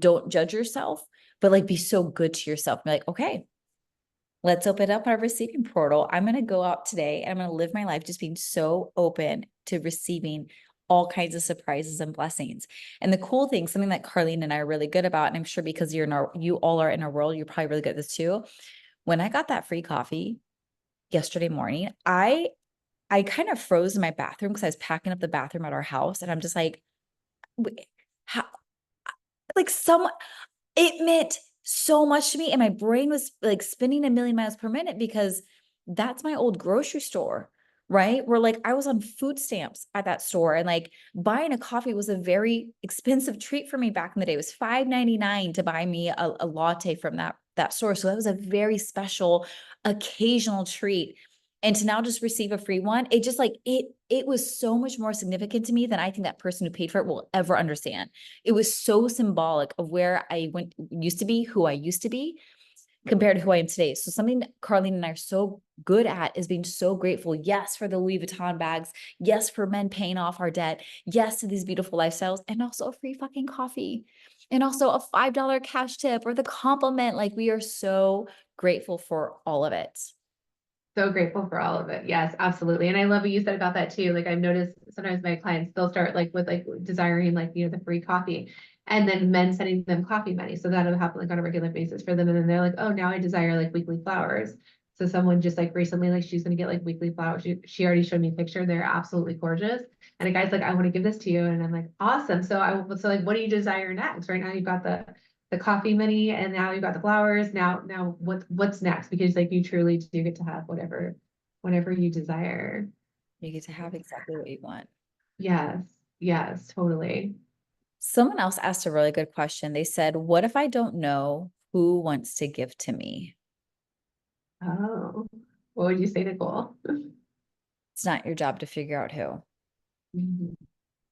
don't judge yourself, but like be so good to yourself. Be like, okay, let's open up our receiving portal. I'm going to go out today and I'm going to live my life just being so open to receiving all kinds of surprises and blessings. And the cool thing, something that Carlene and I are really good about, and I'm sure because you all are in our world, you're probably really good at this too. When I got that free coffee yesterday morning, I kind of froze in my bathroom because I was packing up the bathroom at our house, and I'm just like, how, like someone, it meant so much to me. And my brain was like spinning a million miles per minute because that's my old grocery store, right? Where like I was on food stamps at that store, and like buying a coffee was a very expensive treat for me back in the day. It was $5.99 to buy me a latte from that store. So that was a very special occasional treat. And to now just receive a free one, it just like it was so much more significant to me than I think that person who paid for it will ever understand. It was so symbolic of where I used to be, who I used to be compared to who I am today. So something that Carlene and I are so good at is being so grateful. Yes, for the Louis Vuitton bags. Yes, for men paying off our debt. Yes, to these beautiful lifestyles, and also a free fucking coffee, and also a $5 cash tip or the compliment. Like we are so grateful for all of it. So grateful for all of it. Yes, absolutely. And I love what you said about that too. Like I've noticed sometimes my clients, they'll start like with like desiring like, the free coffee, and then men sending them coffee money. So that'll happen like on a regular basis for them. And then they're like, oh, now I desire like weekly flowers. So someone just like recently, like she's going to get like weekly flowers. She already showed me a picture. They're absolutely gorgeous. And a guy's like, I want to give this to you. And I'm like, awesome. So like, what do you desire next? Right now you've got the coffee money, and now you've got the flowers. Now what's next? Because like you truly do get to have whatever you desire. You get to have exactly what you want. Yes, yes, totally. Someone else asked a really good question. They said, what if I don't know who wants to give to me? Oh, what would you say, Nicole? It's not your job to figure out who. Mhm.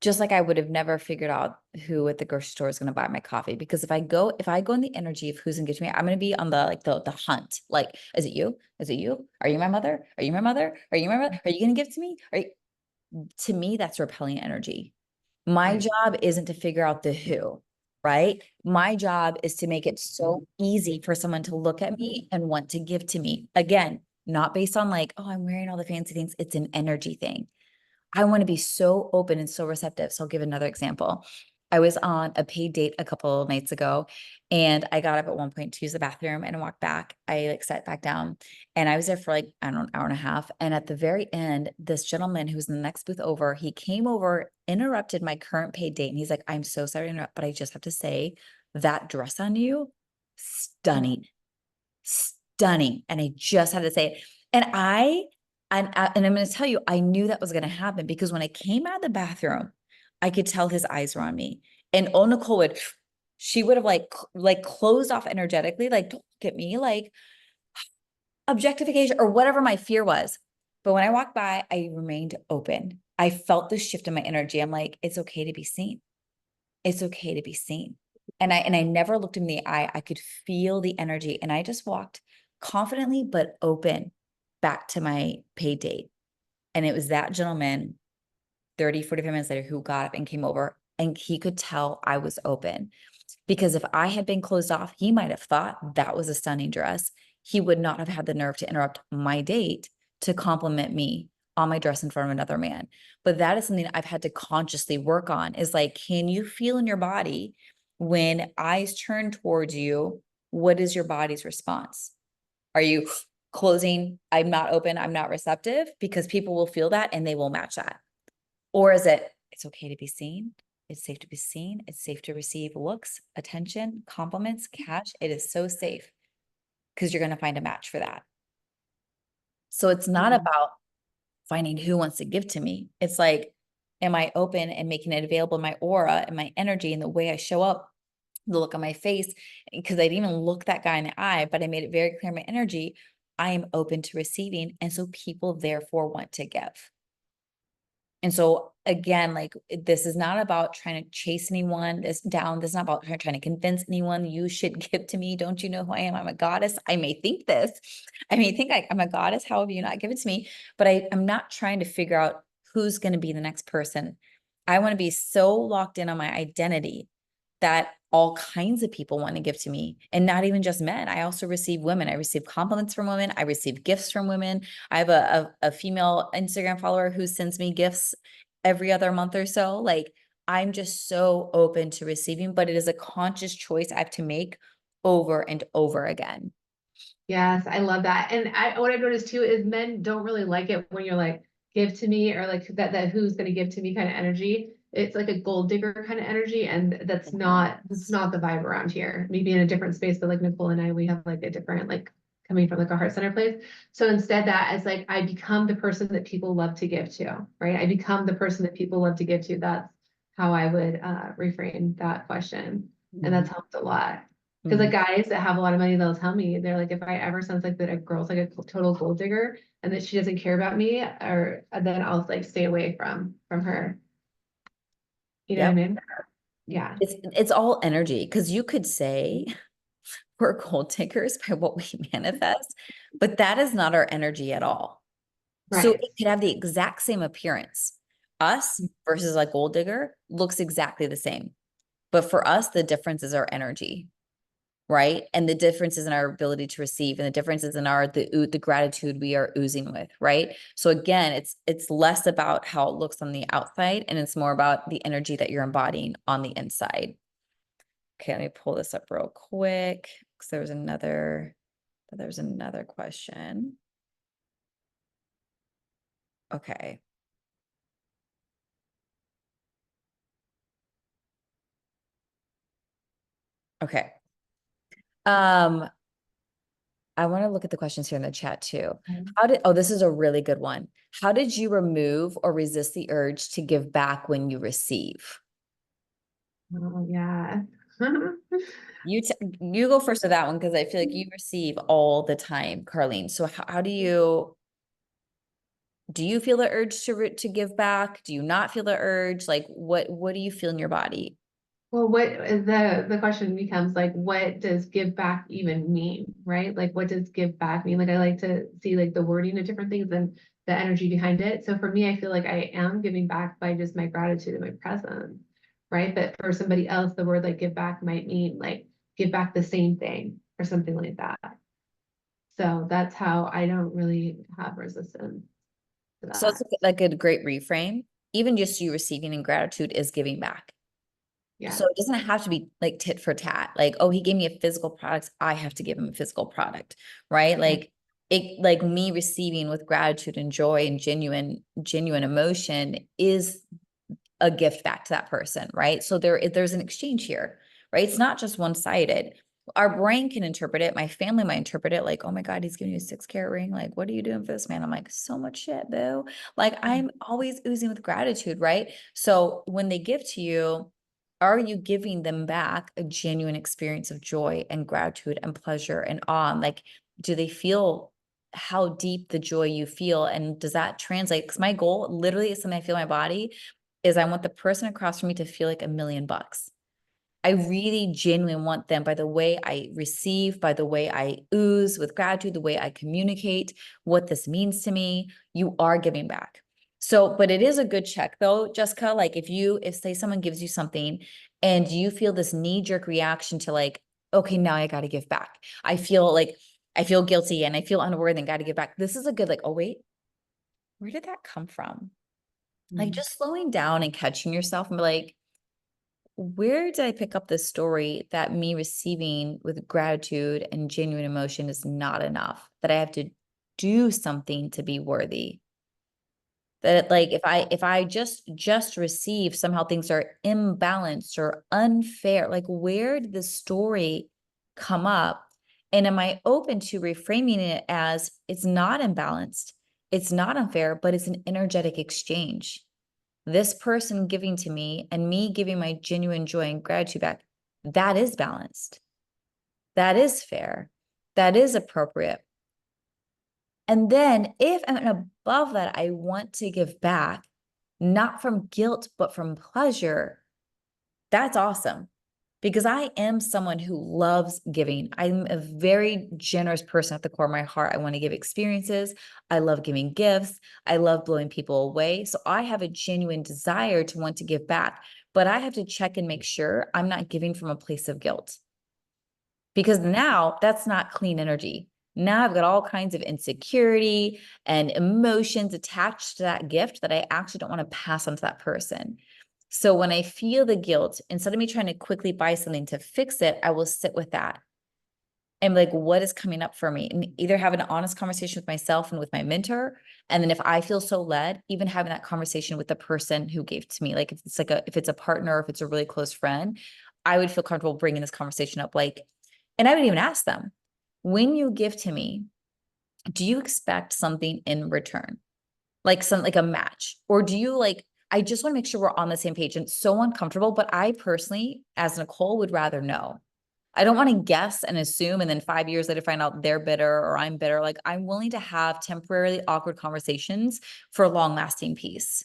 Just like I would have never figured out who at the grocery store is going to buy my coffee. Because if I go in the energy of who's going to give to me, I'm going to be on the hunt. Like, is it you? Is it you? Are you my mother? Are you my mother? Are you my mother? Are you going to give to me? To me, that's repelling energy. My Right. job isn't to figure out the who, right? My job is to make it so easy for someone to look at me and want to give to me. Again, not based on like, oh, I'm wearing all the fancy things. It's an energy thing. I want to be so open and so receptive. So I'll give another example. I was on a paid date a couple of nights ago, and I got up at one point to use the bathroom and walked back. I like sat back down, and I was there for like, I don't know, an hour and a half. And at the very end, this gentleman who was in the next booth over, he came over, interrupted my current paid date. And he's like, I'm so sorry to interrupt, but I just have to say that dress on you, stunning, stunning. And I just had to say it. And I'm going to tell you, I knew that was going to happen because when I came out of the bathroom, I could tell his eyes were on me. And oh, Nicole she would have like closed off energetically, like, don't look at me, like objectification or whatever my fear was. But when I walked by, I remained open. I felt the shift in my energy. I'm like, it's okay to be seen. It's okay to be seen. And I never looked him in the eye. I could feel the energy. And I just walked confidently but open back to my pay date. And it was that gentleman 30, 45 minutes later who got up and came over, and he could tell I was open. Because if I had been closed off, he might have thought that was a stunning dress. He would not have had the nerve to interrupt my date to compliment me on my dress in front of another man. But that is something I've had to consciously work on, is like, can you feel in your body when eyes turn towards you? What is your body's response? Are you closing? I'm not open. I'm not receptive, because people will feel that and they will match that. Or is it, it's okay to be seen? It's safe to be seen. It's safe to receive looks, attention, compliments, cash. It is so safe because you're going to find a match for that. So it's not Yeah. about finding who wants to give to me. It's like, am I open and making it available in my aura and my energy and the way I show up, the look on my face? Because I didn't even look that guy in the eye, but I made it very clear in my energy. I am open to receiving. And so people therefore want to give. And so again, like this is not about trying to chase anyone this down. This is not about trying to convince anyone you should give to me. Don't you know who I am? I'm a goddess. I may think this. I may think I'm a goddess. How have you not given to me? But I'm not trying to figure out who's going to be the next person. I want to be so locked in on my identity that all kinds of people want to give to me, and not even just men. I also receive women. I receive compliments from women. I receive gifts from women. I have a female Instagram follower who sends me gifts every other month or so. Like I'm just so open to receiving, but it is a conscious choice I have to make over and over again. Yes, I love that. And what I've noticed too is men don't really like it when you're like, give to me, or like that who's going to give to me kind of energy. It's like a gold digger kind of energy. And that's not the vibe around here. Maybe in a different space, but like Nicole and I, we have like a different, like coming from like a heart center place. So instead that is like, I become the person that people love to give to, right? I become the person that people love to give to. That's how I would reframe that question. And that's helped a lot. Because like Mhm. guys that have a lot of money, they'll tell me, they're like, if I ever sense like that a girl's like a total gold digger and that she doesn't care about me, or then I'll like stay away from her. You know what I Yep. mean? Yeah. It's all energy, because you could say we're gold diggers by what we manifest, but that is not our energy at all. So Right. it could have the exact same appearance. Us versus a gold digger looks exactly the same. But for us, the difference is our energy, right? And the difference is in our ability to receive, and the difference is in the gratitude we are oozing with, right? So again, it's less about how it looks on the outside, and it's more about the energy that you're embodying on the inside. Okay, let me pull this up real quick, because there's another question. Okay. Okay. Um, I want to look at the questions here in the chat too. This is a really good one. How did you remove or resist the urge to give back when you receive? Oh yeah. You go first with that one, because I feel like you receive all the time, Carlene. So how do you feel the urge to give back? Do you not feel the urge? Like what do you feel in your body? Well, what is the question becomes like, what does give back even mean, right? Like, what does give back mean? Like, I like to see like the wording of different things and the energy behind it. So for me, I feel like I am giving back by just my gratitude and my presence, right? But for somebody else, the word like give back might mean like give back the same thing or something like that. So that's how I don't really have resistance to So it's that. like a great reframe. Even just you receiving in gratitude is giving back. Yeah. So it doesn't have to be like tit for tat. Like, oh, he gave me a physical product, I have to give him a physical product, right? Right. Like me receiving with gratitude and joy and genuine emotion is a gift back to that person, right? So there's an exchange here, right? It's not just one-sided. Our brain can interpret it. My family might interpret it like, oh my God, he's giving you a 6 carat ring. Like, what are you doing for this man? I'm like, so much shit, boo. Like, I'm always oozing with gratitude, right? So when they give to you, are you giving them back a genuine experience of joy and gratitude and pleasure and awe? And like, do they feel how deep the joy you feel? And does that translate? Because my goal literally is something I feel in my body is I want the person across from me to feel like $1,000,000. I really genuinely want them, by the way I receive, by the way I ooze with gratitude, the way I communicate what this means to me, you are giving back. So, but it is a good check though, Jessica, like if say someone gives you something and you feel this knee-jerk reaction to like, okay, now I got to give back. I feel guilty and I feel unworthy and got to give back. This is a good, like, oh wait, where did that come from? Like Mm. just slowing down and catching yourself and be like, where did I pick up this story that me receiving with gratitude and genuine emotion is not enough, that I have to do something to be worthy? That like if I just receive, somehow things are imbalanced or unfair. Like where did this story come up? And am I open to reframing it as it's not imbalanced, it's not unfair, but it's an energetic exchange? This person giving to me and me giving my genuine joy and gratitude back, that is balanced. That is fair. That is appropriate. And then if and above that, I want to give back, not from guilt, but from pleasure, that's awesome. Because I am someone who loves giving. I'm a very generous person at the core of my heart. I want to give experiences. I love giving gifts. I love blowing people away. So I have a genuine desire to want to give back, but I have to check and make sure I'm not giving from a place of guilt, because now that's not clean energy. Now I've got all kinds of insecurity and emotions attached to that gift that I actually don't want to pass on to that person. So when I feel the guilt, instead of me trying to quickly buy something to fix it, I will sit with that and be like, what is coming up for me? And either have an honest conversation with myself and with my mentor. And then if I feel so led, even having that conversation with the person who gave to me, like if it's a partner, if it's a really close friend, I would feel comfortable bringing this conversation up. Like, and I would even ask them, when you give to me, do you expect something in return? Like a match? Or do you like, I just want to make sure we're on the same page. And it's so uncomfortable, but I personally, as Nicole, would rather know. I don't want to guess and assume and then 5 years later find out they're bitter or I'm bitter. Like I'm willing to have temporarily awkward conversations for long lasting peace.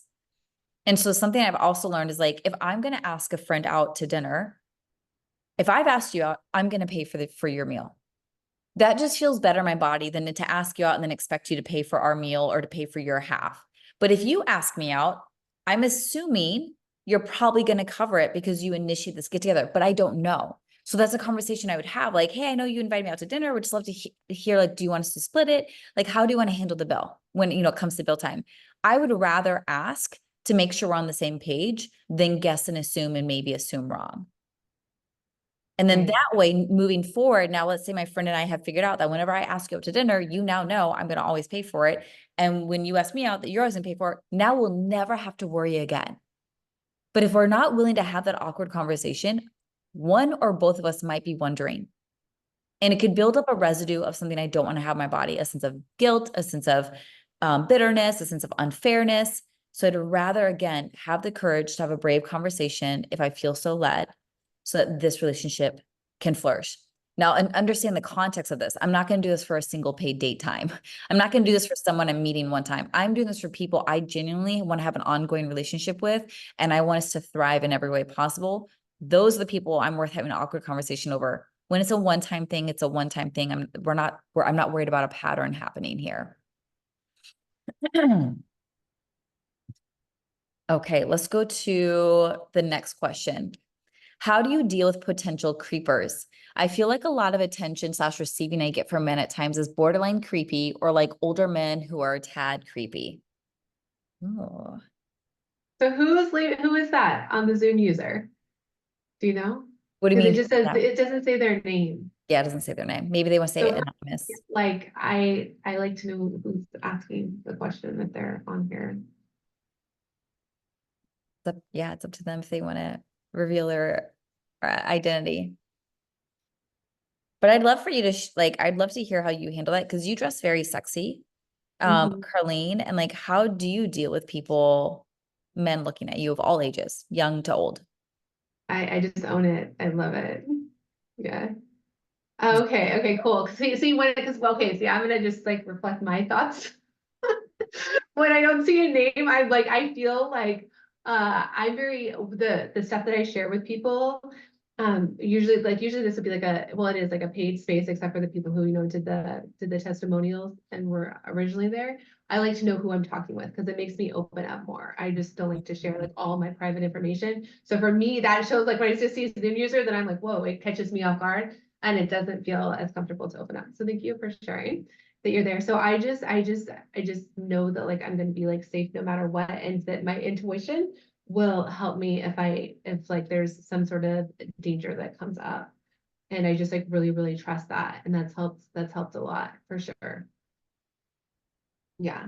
And so something I've also learned is like, if I'm going to ask a friend out to dinner, if I've asked you out, I'm going to pay for your meal. That just feels better in my body than to ask you out and then expect you to pay for our meal or to pay for your half. But if you ask me out, I'm assuming you're probably going to cover it because you initiate this get together, but I don't know. So that's a conversation I would have. Like, hey, I know you invited me out to dinner. Would just love to hear, like, do you want us to split it? Like, how do you want to handle the bill when, it comes to bill time? I would rather ask to make sure we're on the same page than guess and assume and maybe assume wrong. And then Right. that way, moving forward, now let's say my friend and I have figured out that whenever I ask you out to dinner, you now know I'm going to always pay for it. And when you ask me out, that you're always going to pay for it. Now we'll never have to worry again. But if we're not willing to have that awkward conversation, one or both of us might be wondering. And it could build up a residue of something I don't want to have in my body, a sense of guilt, a sense of bitterness, a sense of unfairness. So I'd rather, again, have the courage to have a brave conversation if I feel so led, so that this relationship can flourish. Now, and understand the context of this. I'm not going to do this for a single paid date time. I'm not going to do this for someone I'm meeting one time. I'm doing this for people I genuinely want to have an ongoing relationship with, and I want us to thrive in every way possible. Those are the people I'm worth having an awkward conversation over. When it's a one-time thing, it's a one-time thing. I'm not worried about a pattern happening here. Okay, let's go to the next question. How do you deal with potential creepers? I feel like a lot of attention / receiving I get from men at times is borderline creepy, or like older men who are a tad creepy. Oh, So who is that on the Zoom user? Do you know? what do you Because mean by that? it doesn't say their name. Yeah, it doesn't say their name. Maybe they want to say So anonymous. like I like to know who's asking the question if they're on here. Yeah, it's up to them if they want to reveal their identity. But I'd love for you to I'd love to hear how you handle that, because you dress very sexy, Mhm. Carlene. And like, how do you deal with people, men looking at you of all ages, young to old? I just own it. I love it. Yeah. Okay, okay, cool. See when because okay, see, I'm gonna just like reflect my thoughts. When I don't see a name, I'm like I feel like I'm very the stuff that I share with people. Usually this would be like it is like a paid space, except for the people who did the testimonials and were originally there. I like to know who I'm talking with because it makes me open up more. I just don't like to share like all my private information. So for me, that shows like when I just see a Zoom user, then I'm like, whoa, it catches me off guard and it doesn't feel as comfortable to open up. So thank you for sharing that you're there. So I just know that like I'm gonna be like safe no matter what, and that my intuition will help me if like there's some sort of danger that comes up. And I just like really trust that. And that's helped a lot for sure. Yeah.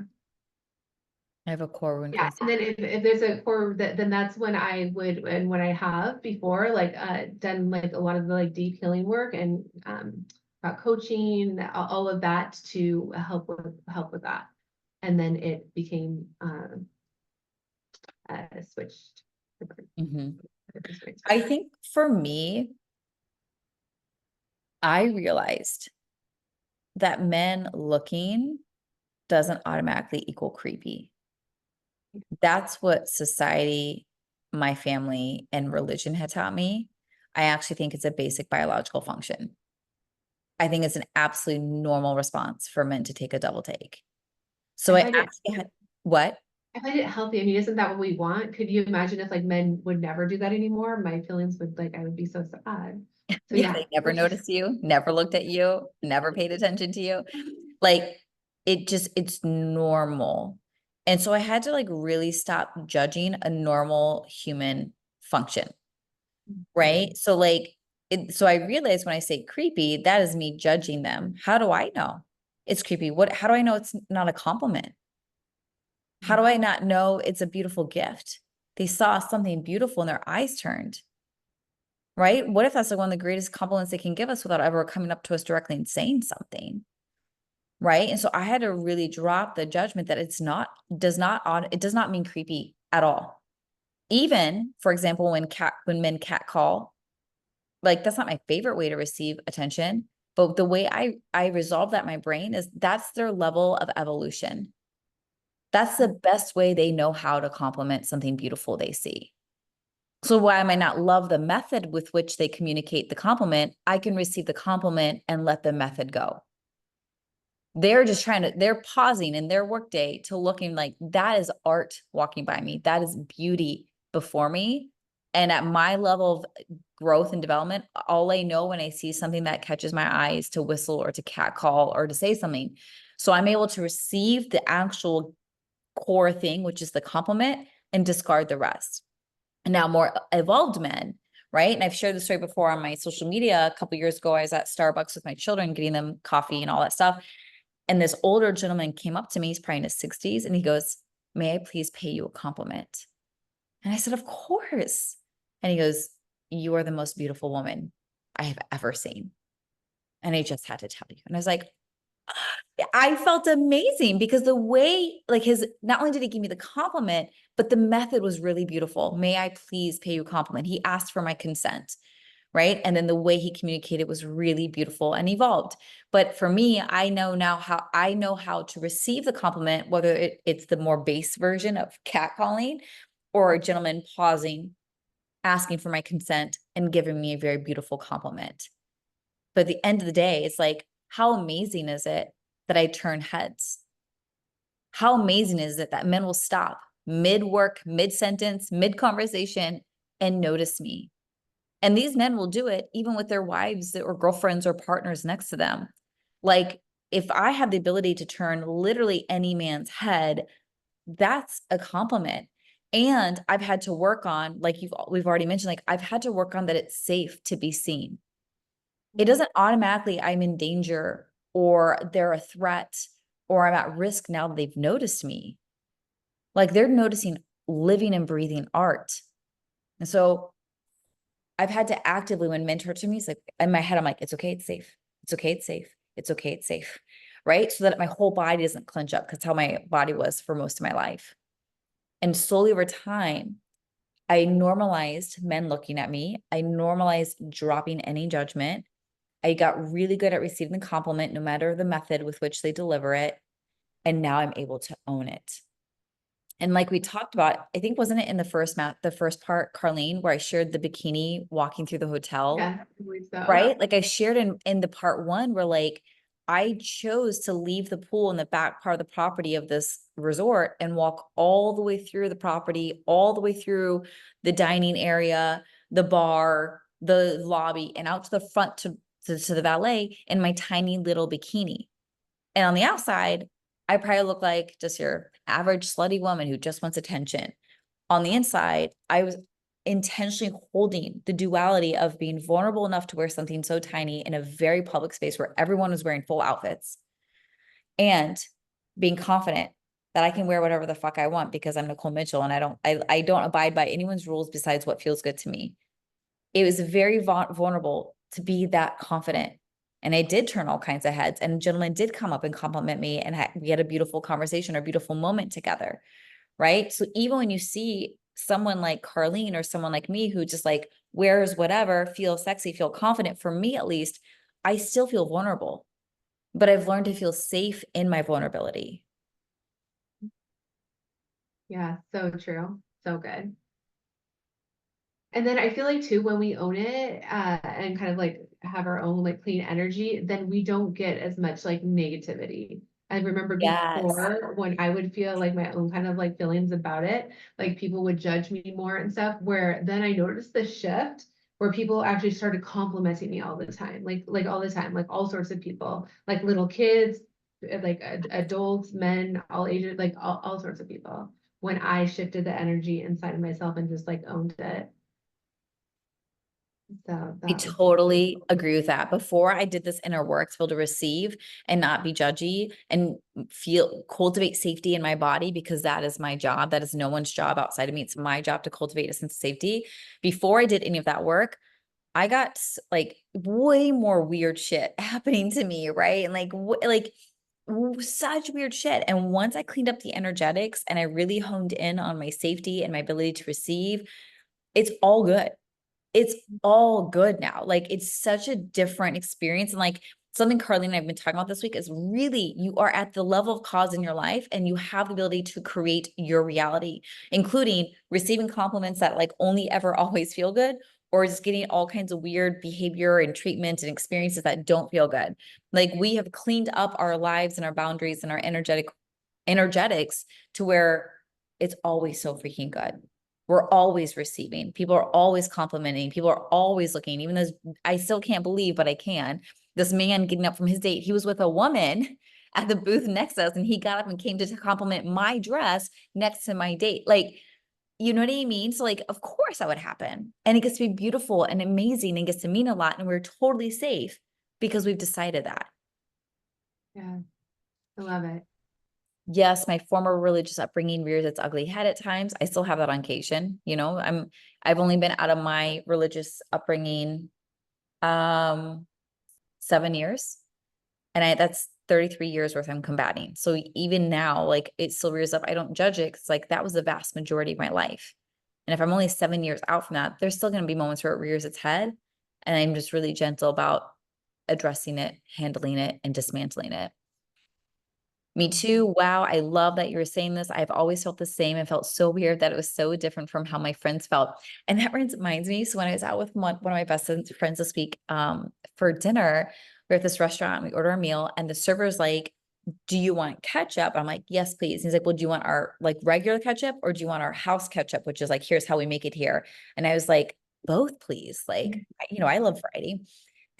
I have a core wound Yeah. from. And then if there's a core that then that's when I would and when I have before like done like a lot of the like deep healing work and about coaching, all of that to help with that. And then it became switched. Mhm. I think for me, I realized that men looking doesn't automatically equal creepy. That's what society, my family, and religion had taught me. I actually think it's a basic biological function. I think it's an absolutely normal response for men to take a double take. So I I find it actually had what? I find it healthy. I mean, isn't that what we want? Could you imagine if like men would never do that anymore? My feelings would like I would be so sad. So Yeah, yeah, they never for sure. noticed you, never looked at you, never paid attention to you. Like it's normal. And so I had to like really stop judging a normal human function, right? So like so I realized when I say creepy, that is me judging them. How do I know it's creepy? How do I know it's not a compliment? How do I not know it's a beautiful gift? They saw something beautiful and their eyes turned, right? What if that's like one of the greatest compliments they can give us without ever coming up to us directly and saying something? Right. And so I had to really drop the judgment that it does not mean creepy at all. Even, for example, when men catcall, like that's not my favorite way to receive attention. But the way I resolve that in my brain is that's their level of evolution. That's the best way they know how to compliment something beautiful they see. So why I might not love the method with which they communicate the compliment, I can receive the compliment and let the method go. They're pausing in their workday to looking like that is art walking by me. That is beauty before me. And at my level of growth and development, all I know when I see something that catches my eye is to whistle or to catcall or to say something. So I'm able to receive the actual core thing, which is the compliment, and discard the rest. And now more evolved men, right? And I've shared this story before on my social media. A couple years ago, I was at Starbucks with my children, getting them coffee and all that stuff. And this older gentleman came up to me, he's probably in his 60s, and he goes, "May I please pay you a compliment?" And I said, "Of course." And he goes, "You are the most beautiful woman I have ever seen. And I just had to tell you." And I was like, I felt amazing because the way, like not only did he give me the compliment, but the method was really beautiful. "May I please pay you a compliment?" He asked for my consent, right? And then the way he communicated was really beautiful and evolved. But for me, I know how to receive the compliment, whether it's the more base version of catcalling or a gentleman pausing, asking for my consent and giving me a very beautiful compliment. But at the end of the day, it's like, how amazing is it that I turn heads? How amazing is it that men will stop mid work, mid sentence, mid conversation and notice me? And these men will do it even with their wives or girlfriends or partners next to them. Like, if I have the ability to turn literally any man's head, that's a compliment. And I've had to work on, like we've already mentioned, like I've had to work on that it's safe to be seen. It doesn't automatically I'm in danger or they're a threat or I'm at risk now that they've noticed me. Like they're noticing living and breathing art. And so I've had to actively, when men turn to me, it's like in my head, I'm like, it's okay, it's safe. It's okay, it's safe. It's okay, it's safe. Right. So that my whole body doesn't clench up because that's how my body was for most of my life. And slowly over time, I normalized men looking at me. I normalized dropping any judgment. I got really good at receiving the compliment, no matter the method with which they deliver it. And now I'm able to own it. And like we talked about, I think wasn't it in the first part, Carlene, where I shared the bikini walking through the hotel, Yeah, I believe so. right? Like I shared in the part one where like I chose to leave the pool in the back part of the property of this resort and walk all the way through the property, all the way through the dining area, the bar, the lobby, and out to the front to the valet in my tiny little bikini. And on the outside, I probably look like just your average slutty woman who just wants attention. On the inside, I was intentionally holding the duality of being vulnerable enough to wear something so tiny in a very public space where everyone was wearing full outfits and being confident that I can wear whatever the fuck I want because I'm Nicole Mitchell and I don't abide by anyone's rules besides what feels good to me. It was very vulnerable to be that confident. And I did turn all kinds of heads, and gentlemen did come up and compliment me, and we had a beautiful conversation or a beautiful moment together. Right. So even when you see someone like Carlene or someone like me who just like wears whatever, feel sexy, feel confident, for me at least, I still feel vulnerable, but I've learned to feel safe in my vulnerability. Yeah, so true. So good. And then I feel like too, when we own it, and kind of like have our own like clean energy, then we don't get as much like negativity. I remember Yes. before when I would feel like my own kind of like feelings about it, like people would judge me more and stuff, where then I noticed the shift where people actually started complimenting me all the time, like all the time, like all sorts of people, like little kids, like adults, men, all ages, like all sorts of people. When I shifted the energy inside of myself and just like owned it. So I that was beautiful. totally agree with that. Before I did this inner work to be able to receive and not be judgy and feel cultivate safety in my body, because that is my job. That is no one's job outside of me. It's my job to cultivate a sense of safety. Before I did any of that work, I got like way more weird shit happening to me, right? And such weird shit. And once I cleaned up the energetics and I really honed in on my safety and my ability to receive, it's all good. It's all good now. Like it's such a different experience. And like something Carly and I've been talking about this week is really you are at the level of cause in your life and you have the ability to create your reality, including receiving compliments that like only ever always feel good, or just getting all kinds of weird behavior and treatment and experiences that don't feel good. Like we have cleaned up our lives and our boundaries and our energetics to where it's always so freaking good. We're always receiving. People are always complimenting. People are always looking, even though I still can't believe, but I can. This man getting up from his date, he was with a woman at the booth next to us, and he got up and came to compliment my dress next to my date. Like, you know what I mean? So, like, of course that would happen. And it gets to be beautiful and amazing and gets to mean a lot. And we're totally safe because we've decided that. Yeah, I love it. Yes, my former religious upbringing rears its ugly head at times. I still have that on occasion. I've only been out of my religious upbringing 7 years. And that's 33 years worth I'm combating. So even now, like it still rears up. I don't judge it because like that was the vast majority of my life. And if I'm only 7 years out from that, there's still going to be moments where it rears its head. And I'm just really gentle about addressing it, handling it, and dismantling it. Me too. Wow. I love that you were saying this. I've always felt the same and felt so weird that it was so different from how my friends felt. And that reminds me. So when I was out with one of my best friends this week, for dinner, we're at this restaurant, we order a meal and the server's like, do you want ketchup? I'm like, yes, please. He's like, well, do you want our like regular ketchup or do you want our house ketchup, which is like, here's how we make it here. And I was like, both, please. Like, I love variety.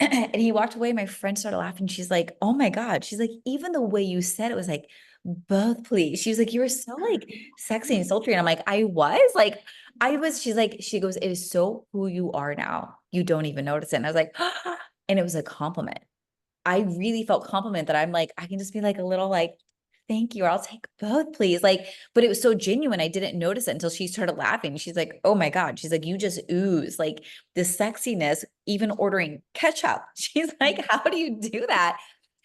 And he walked away. My friend started laughing. She's like, oh my God. She's like, even the way you said it was like, both, please. She was like, you were so like sexy and sultry. And I'm like, she's like, she goes, it is so who you are now. You don't even notice it. And I was like, and it was a compliment. I really felt compliment that I'm like, I can just be like a little like, thank you, or I'll take both, please. Like, but it was so genuine. I didn't notice it until she started laughing. She's like, oh my God. She's like, you just ooze like the sexiness, even ordering ketchup. She's like, how do you do that?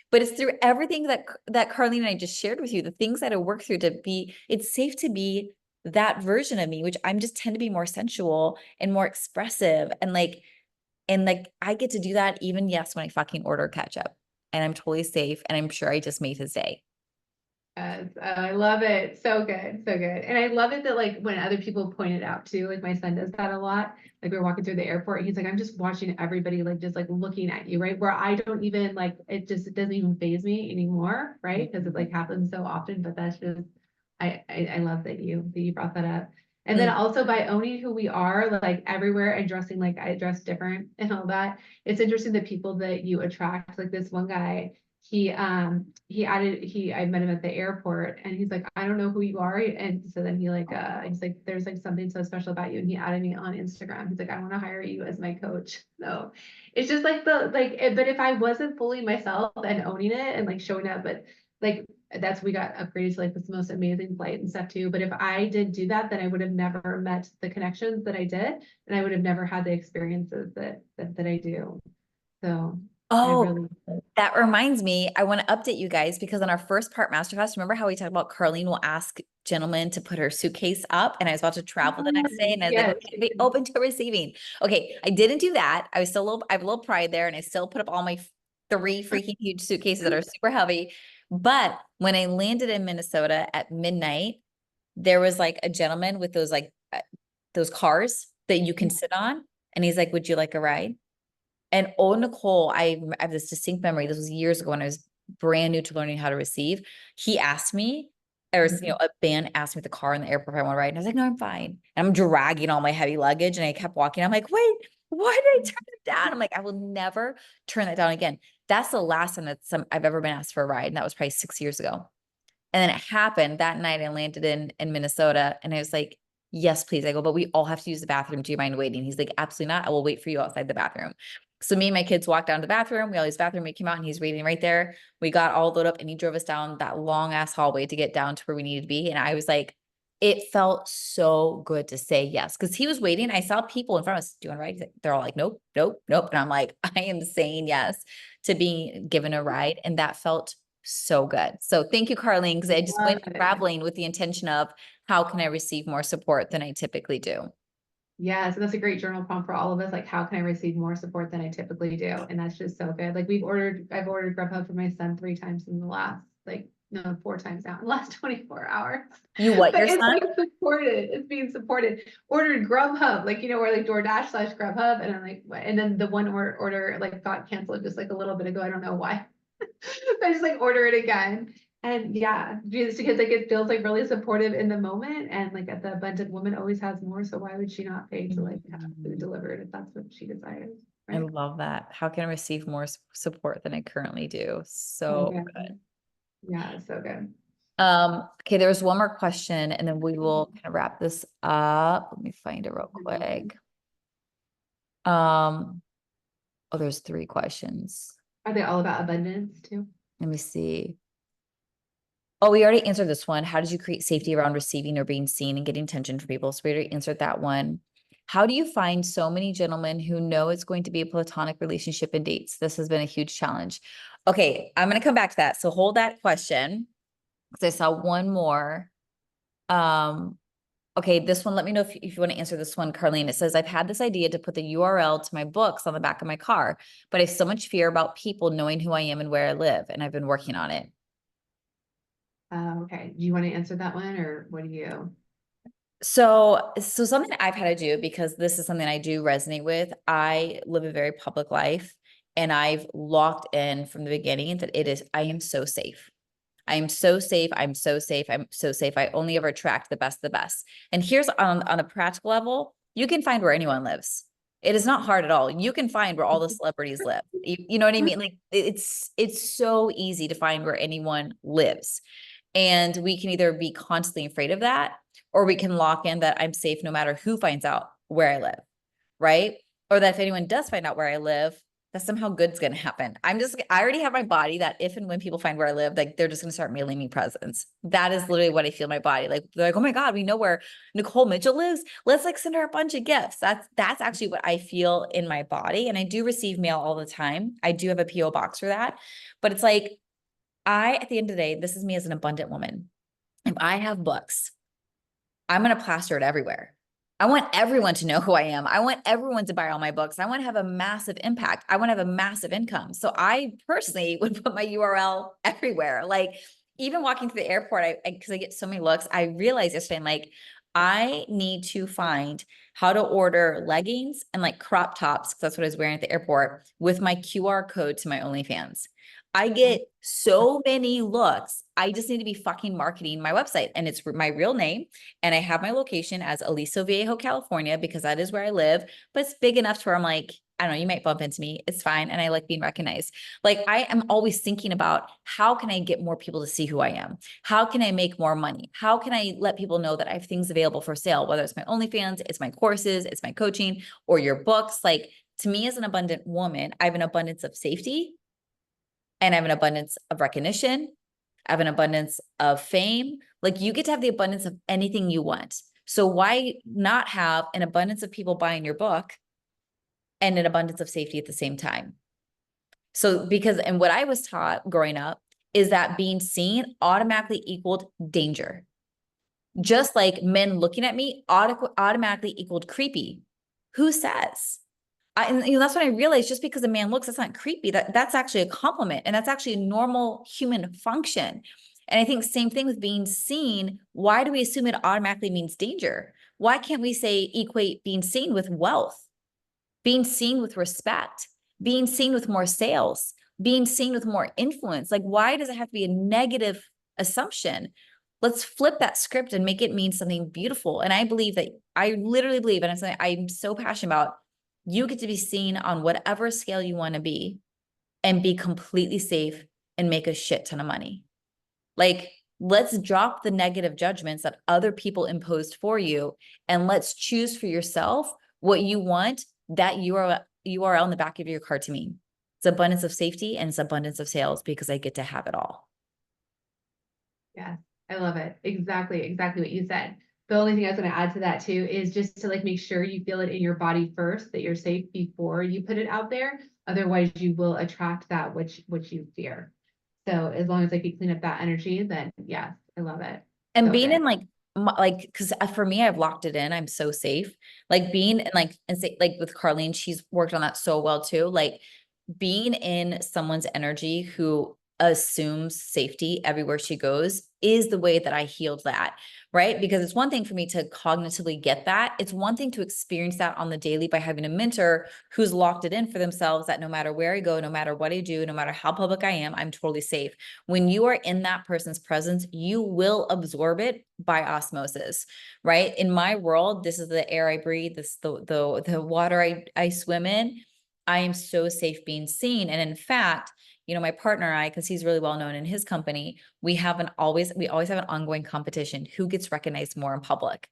But it's through everything that Carlene and I just shared with you, the things that I work through to be, it's safe to be that version of me, which I'm just tend to be more sensual and more expressive and like I get to do that even yes when I fucking order ketchup and I'm totally safe and I'm sure I just made his day. Yes, I love it. So good, so good. And I love it that like when other people point it out too, like my son does that a lot. Like we're walking through the airport, he's like, I'm just watching everybody like just like looking at you, right? Where I don't even like it doesn't even faze me anymore, right? Because it like happens so often. But that's just I love that you brought that up. And then Mm. also by owning who we are, like everywhere and dressing like I dress different and all that, it's interesting the people that you attract. Like this one guy, I met him at the airport and he's like, I don't know who you are. And so then he's like, there's like something so special about you. And he added me on Instagram. He's like, I want to hire you as my coach. So it's just like but if I wasn't fully myself and owning it and like showing up, but like we got upgraded to like this most amazing flight and stuff too. But if I did do that, then I would have never met the connections that I did, and I would have never had the experiences that I do. So I Oh, really, that reminds me, I want to update you guys because on our first part masterclass, remember how we talked about Carlene will ask gentlemen to put her suitcase up and I was about to travel the next day and I was like, yes. okay, be open to receiving. Okay, I didn't do that. I have a little pride there and I still put up all my three freaking huge suitcases that are super heavy. But when I landed in Minnesota at midnight, there was like a gentleman with those cars that you can Yeah. sit on. And he's like, would you like a ride? And oh, Nicole, I have this distinct memory. This was years ago when I was brand new to learning how to receive. He asked me, or a band asked me at the car in the airport if I want to ride. And I was like, no, I'm fine. And I'm dragging all my heavy luggage. And I kept walking. I'm like, wait, why did I turn it down? I'm like, I will never turn that down again. That's the last time I've ever been asked for a ride. And that was probably 6 years ago. And then it happened that night. I landed in Minnesota, and I was like, yes, please. I go, but we all have to use the bathroom. Do you mind waiting? He's like, absolutely not. I will wait for you outside the bathroom. So me and my kids walked down to the bathroom. We all use the bathroom. We came out, and he's waiting right there. We got all loaded up, and he drove us down that long ass hallway to get down to where we needed to be. And I was like, it felt so good to say yes. Cause he was waiting. I saw people in front of us. Do you want to ride? They're all like, nope, nope, nope. And I'm like, I am saying yes to being given a ride. And that felt so good. So thank you, Carlene, because I just Love went it. traveling with the intention of how can I receive more support than I typically do? Yeah, so that's a great journal prompt for all of us. Like, how can I receive more support than I typically do? And that's just so good. Like I've ordered Grubhub for my son 3 times in the last, like, no, 4 times now in the last 24 hours. You what, But your it's son? like supported. It's being supported. Ordered Grubhub, like, where like DoorDash/Grubhub. And I'm like, what? And then the one order like got canceled just like a little bit ago. I don't know why. I just like order it again. And yeah, just because like it feels like really supportive in the moment, and like the abundant woman always has more. So why would she not pay to like have food delivered if that's what she desires, I right? love that. How can I receive more support than I currently do? So So good. Yeah, so good. okay, there was one more question, and then we will kind of wrap this up. Let me find it real quick. Um, oh, there's 3 questions. Are they all about abundance too? Let me see. Oh, we already answered this one. How did you create safety around receiving or being seen and getting attention from people? So we already answered that one. How do you find so many gentlemen who know it's going to be a platonic relationship and dates? This has been a huge challenge. Okay, I'm going to come back to that. So hold that question because I saw one more. Um, okay, this one, let me know if you want to answer this one, Carlene. It says, I've had this idea to put the URL to my books on the back of my car, but I have so much fear about people knowing who I am and where I live, and I've been working on it. Okay. Do you want to answer that one, or what do you? So something I've had to do, because this is something I do resonate with. I live a very public life, and I've locked in from the beginning that I am so safe. I am so safe. I'm so safe. I'm so safe. I only ever attract the best of the best. And here's on a practical level, you can find where anyone lives. It is not hard at all. You can find where all the celebrities live. You know what I mean? Like it's so easy to find where anyone lives. And we can either be constantly afraid of that, or we can lock in that I'm safe no matter who finds out where I live, right? Or that if anyone does find out where I live, that somehow good's going to happen. I already have my body that if and when people find where I live, like they're just going to start mailing me presents. That is literally what I feel in my body. Like they're like, oh my God, we know where Nicole Mitchell lives. Let's like send her a bunch of gifts. That's actually what I feel in my body. And I do receive mail all the time. I do have a PO box for that. But it's like, at the end of the day, this is me as an abundant woman. If I have books, I'm going to plaster it everywhere. I want everyone to know who I am. I want everyone to buy all my books. I want to have a massive impact. I want to have a massive income. So I personally would put my URL everywhere. Like even walking through the airport, because I get so many looks, I realized yesterday, I'm like, I need to find how to order leggings and like crop tops, because that's what I was wearing at the airport, with my QR code to my OnlyFans. I get so many looks. I just need to be fucking marketing my website, and it's my real name. And I have my location as Aliso Viejo, California, because that is where I live, but it's big enough to where I'm like, I don't know, you might bump into me. It's fine. And I like being recognized. Like I am always thinking about how can I get more people to see who I am? How can I make more money? How can I let people know that I have things available for sale, whether it's my OnlyFans, it's my courses, it's my coaching, or your books. Like to me as an abundant woman, I have an abundance of safety, and I have an abundance of recognition. I have an abundance of fame. Like you get to have the abundance of anything you want. So why not have an abundance of people buying your book and an abundance of safety at the same time? So and what I was taught growing up is that being seen automatically equaled danger. Just like men looking at me automatically equaled creepy. Who says? And that's when I realized, just because a man looks, that's not creepy. That's actually a compliment. And that's actually a normal human function. And I think same thing with being seen. Why do we assume it automatically means danger? Why can't we say equate being seen with wealth, being seen with respect, being seen with more sales, being seen with more influence? Like, why does it have to be a negative assumption? Let's flip that script and make it mean something beautiful. And I believe that, I literally believe, and I'm so passionate about, you get to be seen on whatever scale you want to be and be completely safe and make a shit ton of money. Like, let's drop the negative judgments that other people imposed for you, and let's choose for yourself what you want. That URL in the back of your card to me. It's abundance of safety and it's abundance of sales, because I get to have it all. Yeah, I love it. Exactly what you said. The only thing I was going to add to that too is just to like make sure you feel it in your body first, that you're safe before you put it out there. Otherwise, you will attract that which you fear. So as long as like you clean up that energy, then yes, I love it. And So being good. in like, because for me, I've locked it in. I'm so safe. Like being in and say, like with Carlene, she's worked on that so well too. Like being in someone's energy who assumes safety everywhere she goes is the way that I healed that, right? Because it's one thing for me to cognitively get that. It's one thing to experience that on the daily by having a mentor who's locked it in for themselves, that no matter where I go, no matter what I do, no matter how public I am, I'm totally safe. When you are in that person's presence, you will absorb it by osmosis, right? In my world, this is the air I breathe, this the water I swim in. I am so safe being seen. And in fact, my partner and I, because he's really well known in his company, we always have an ongoing competition. Who gets recognized more in public?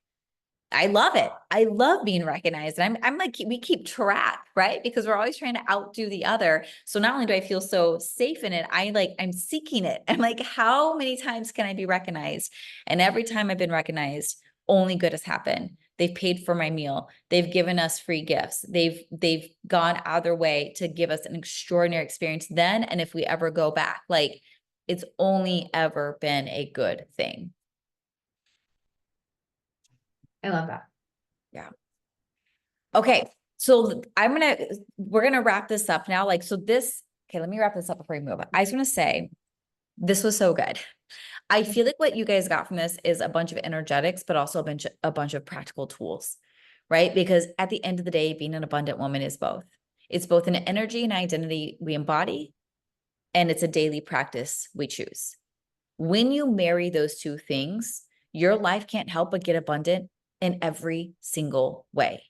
I love it. I love being recognized. And I'm like, we keep track, right? Because we're always trying to outdo the other. So not only do I feel so safe in it, I'm seeking it. I'm like, how many times can I be recognized? And every time I've been recognized, only good has happened. They've paid for my meal. They've given us free gifts. They've gone out of their way to give us an extraordinary experience then. And if we ever go back, like, it's only ever been a good thing. I love that. Yeah. Okay. So we're going to wrap this up now. Okay, let me wrap this up before we move on. I just want to say, this was so good. I feel like what you guys got from this is a bunch of energetics, but also a bunch of practical tools, right? Because at the end of the day, being an abundant woman is both. It's both an energy and identity we embody, and it's a daily practice we choose. When you marry those two things, your life can't help but get abundant in every single way.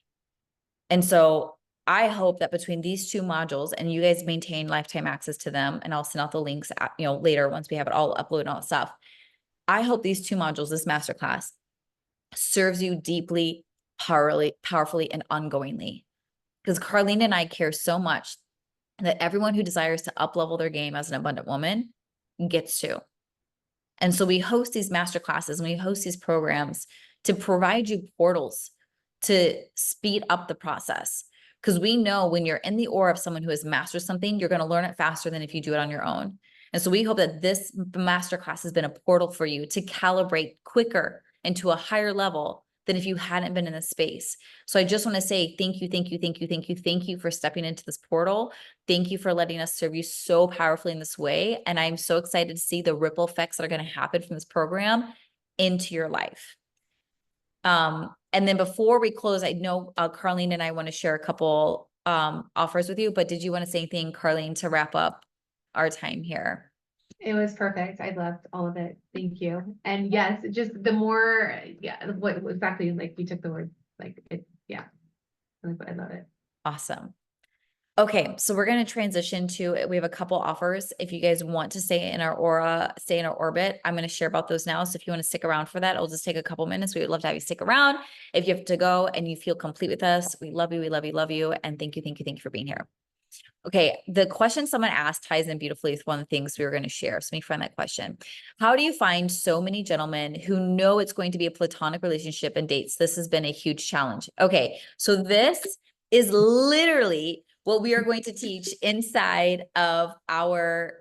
And so I hope that between these two modules, and you guys maintain lifetime access to them, and I'll send out the links later once we have it all uploaded and all that stuff. I hope these two modules, this masterclass, serves you deeply, powerfully, and ongoingly. Because Carlene and I care so much that everyone who desires to up-level their game as an abundant woman gets to. And so we host these masterclasses and we host these programs to provide you portals to speed up the process. Because we know when you're in the aura of someone who has mastered something, you're going to learn it faster than if you do it on your own. And so we hope that this masterclass has been a portal for you to calibrate quicker and to a higher level than if you hadn't been in this space. So I just want to say thank you for stepping into this portal. Thank you for letting us serve you so powerfully in this way. And I'm so excited to see the ripple effects that are going to happen from this program into your life. And then before we close, I know Carlene and I want to share a couple offers with you, but did you want to say anything, Carlene, to wrap up our time here? It was perfect. I loved all of it. Thank you. And yes, just the more, yeah, what exactly, like you took the word, like it, yeah, I love it. Awesome. Okay, so we're going to transition to, we have a couple offers. If you guys want to stay in our aura, stay in our orbit, I'm going to share about those now. So if you want to stick around for that, it'll just take a couple minutes. We would love to have you stick around. If you have to go and you feel complete with us, we love you, we love you, love you. And thank you for being here. Okay, the question someone asked ties in beautifully with one of the things we were going to share. So let me find that question. How do you find so many gentlemen who know it's going to be a platonic relationship and dates? This has been a huge challenge. Okay, so this is literally what we are going to teach inside of our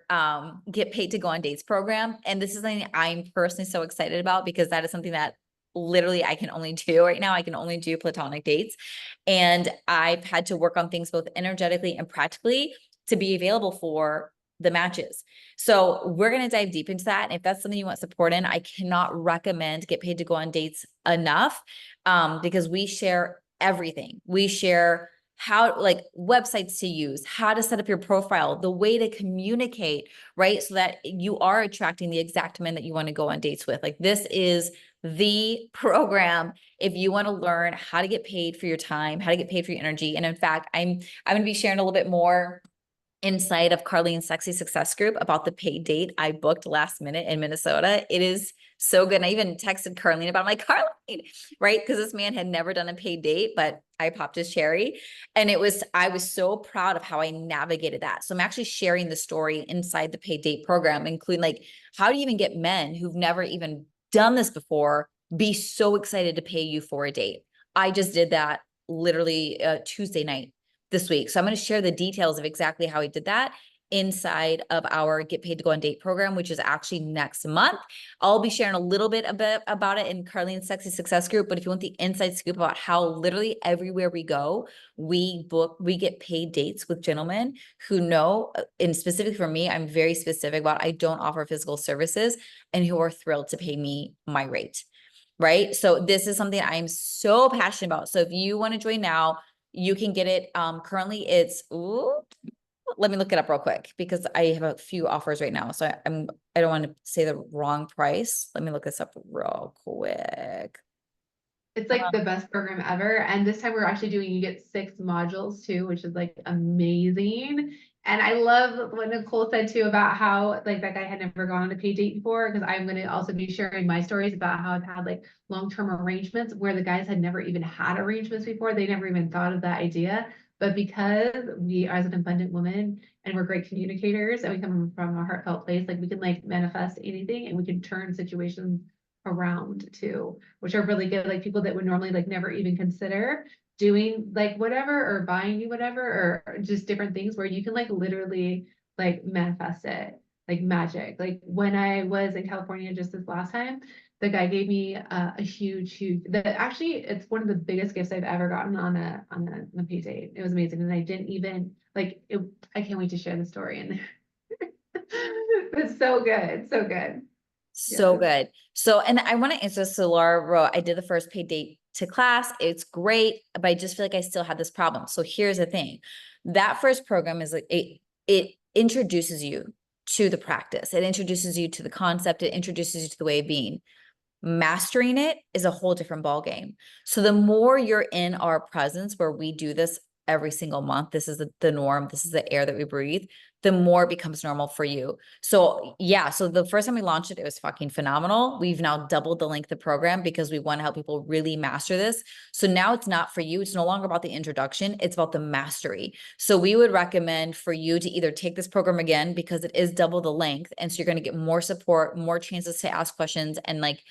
Get Paid to Go on Dates program. And this is something I'm personally so excited about, because that is something that literally I can only do right now. I can only do platonic dates. And I've had to work on things both energetically and practically to be available for the matches. So we're going to dive deep into that. And if that's something you want support in, I cannot recommend Get Paid to Go on Dates enough, because we share everything. We share how, like, websites to use, how to set up your profile, the way to communicate, right? So that you are attracting the exact men that you want to go on dates with. Like, this is the program if you want to learn how to get paid for your time, how to get paid for your energy. And in fact, I'm going to be sharing a little bit more inside of Carlene's Sexy Success group about the paid date I booked last minute in Minnesota. It is so good. And I even texted Carlene about it. I'm like, Carlene, right? Because this man had never done a paid date, but I popped his cherry. And I was so proud of how I navigated that. So I'm actually sharing the story inside the paid date program, including like, how do you even get men who've never even done this before be so excited to pay you for a date? I just did that literally Tuesday night this week. So I'm going to share the details of exactly how he did that inside of our Get Paid to Go on Date program, which is actually next month. I'll be sharing a little bit about it in Carlene's Sexy Success group. But if you want the inside scoop about how literally everywhere we go, we get paid dates with gentlemen who know, and specifically for me, I'm very specific about, I don't offer physical services, and who are thrilled to pay me my rate. Right. So this is something I'm so passionate about. So if you want to join now, you can get it. Currently it's, let me look it up real quick because I have a few offers right now. So I don't want to say the wrong price. Let me look this up real quick. It's like the best program ever. And this time we're actually doing, you get 6 modules too, which is like amazing. And I love what Nicole said too about how like that guy had never gone on a paid date before, because I'm going to also be sharing my stories about how I've had like long-term arrangements where the guys had never even had arrangements before. They never even thought of that idea. But because we are, as an abundant woman, and we're great communicators, and we come from a heartfelt place, like we can like manifest anything, and we can turn situations around too, which are really good. Like people that would normally like never even consider doing like whatever, or buying you whatever, or just different things where you can like literally like manifest it like magic. Like when I was in California just this last time, the guy gave me a huge that actually it's one of the biggest gifts I've ever gotten on a pay date. It was amazing. And I didn't even like it. I can't wait to share the story in there. It's so good. So good. So Yes. good. So, and I want to answer this. So Laura wrote, I did the first paid date to class. It's great, but I just feel like I still had this problem. So here's the thing. That first program is like, it introduces you to the practice. It introduces you to the concept. It introduces you to the way of being. Mastering it is a whole different ball game. So the more you're in our presence, where we do this every single month, this is the norm, this is the air that we breathe, the more it becomes normal for you. So yeah, so the first time we launched it, it was fucking phenomenal. We've now doubled the length of the program because we want to help people really master this. So now it's not for you. It's no longer about the introduction. It's about the mastery. So we would recommend for you to either take this program again, because it is double the length. And so you're going to get more support, more chances to ask questions, and like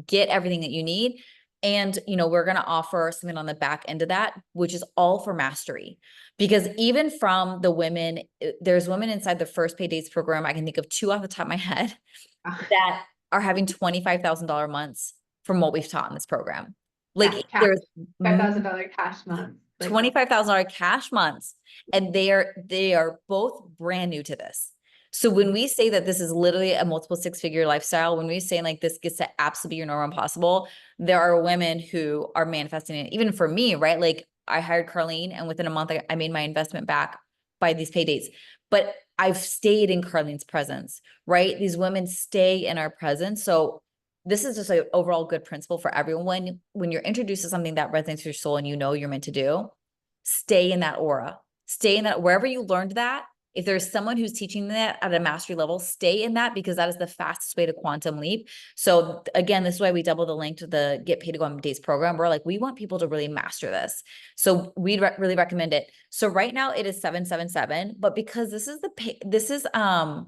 get everything that you need. And, we're going to offer something on the back end of that, which is all for mastery. Because even from the women, there's women inside the first paid dates program, I can think of 2 off the top of my head, that are having $25,000 months from what we've taught in this program. Like Yeah, cash. there's $5,000 cash month. Like $25,000 cash months, and they are both brand new to this. So when we say that this is literally a multiple 6-figure lifestyle, when we say like this gets to absolutely be your norm impossible, there are women who are manifesting it. Even for me, right? Like I hired Carlene, and within a month, I made my investment back by these pay dates. But I've stayed in Carlene's presence, right? These women stay in our presence. So this is just an overall good principle for everyone. When you're introduced to something that resonates with your soul and you're meant to do, stay in that aura, stay in that, wherever you learned that. If there's someone who's teaching that at a mastery level, stay in that, because that is the fastest way to quantum leap. So again, this is why we double the link to the Get Paid to Go on Dates program. We're like, we want people to really master this. So we'd really recommend it. So right now it is 777, but because this is the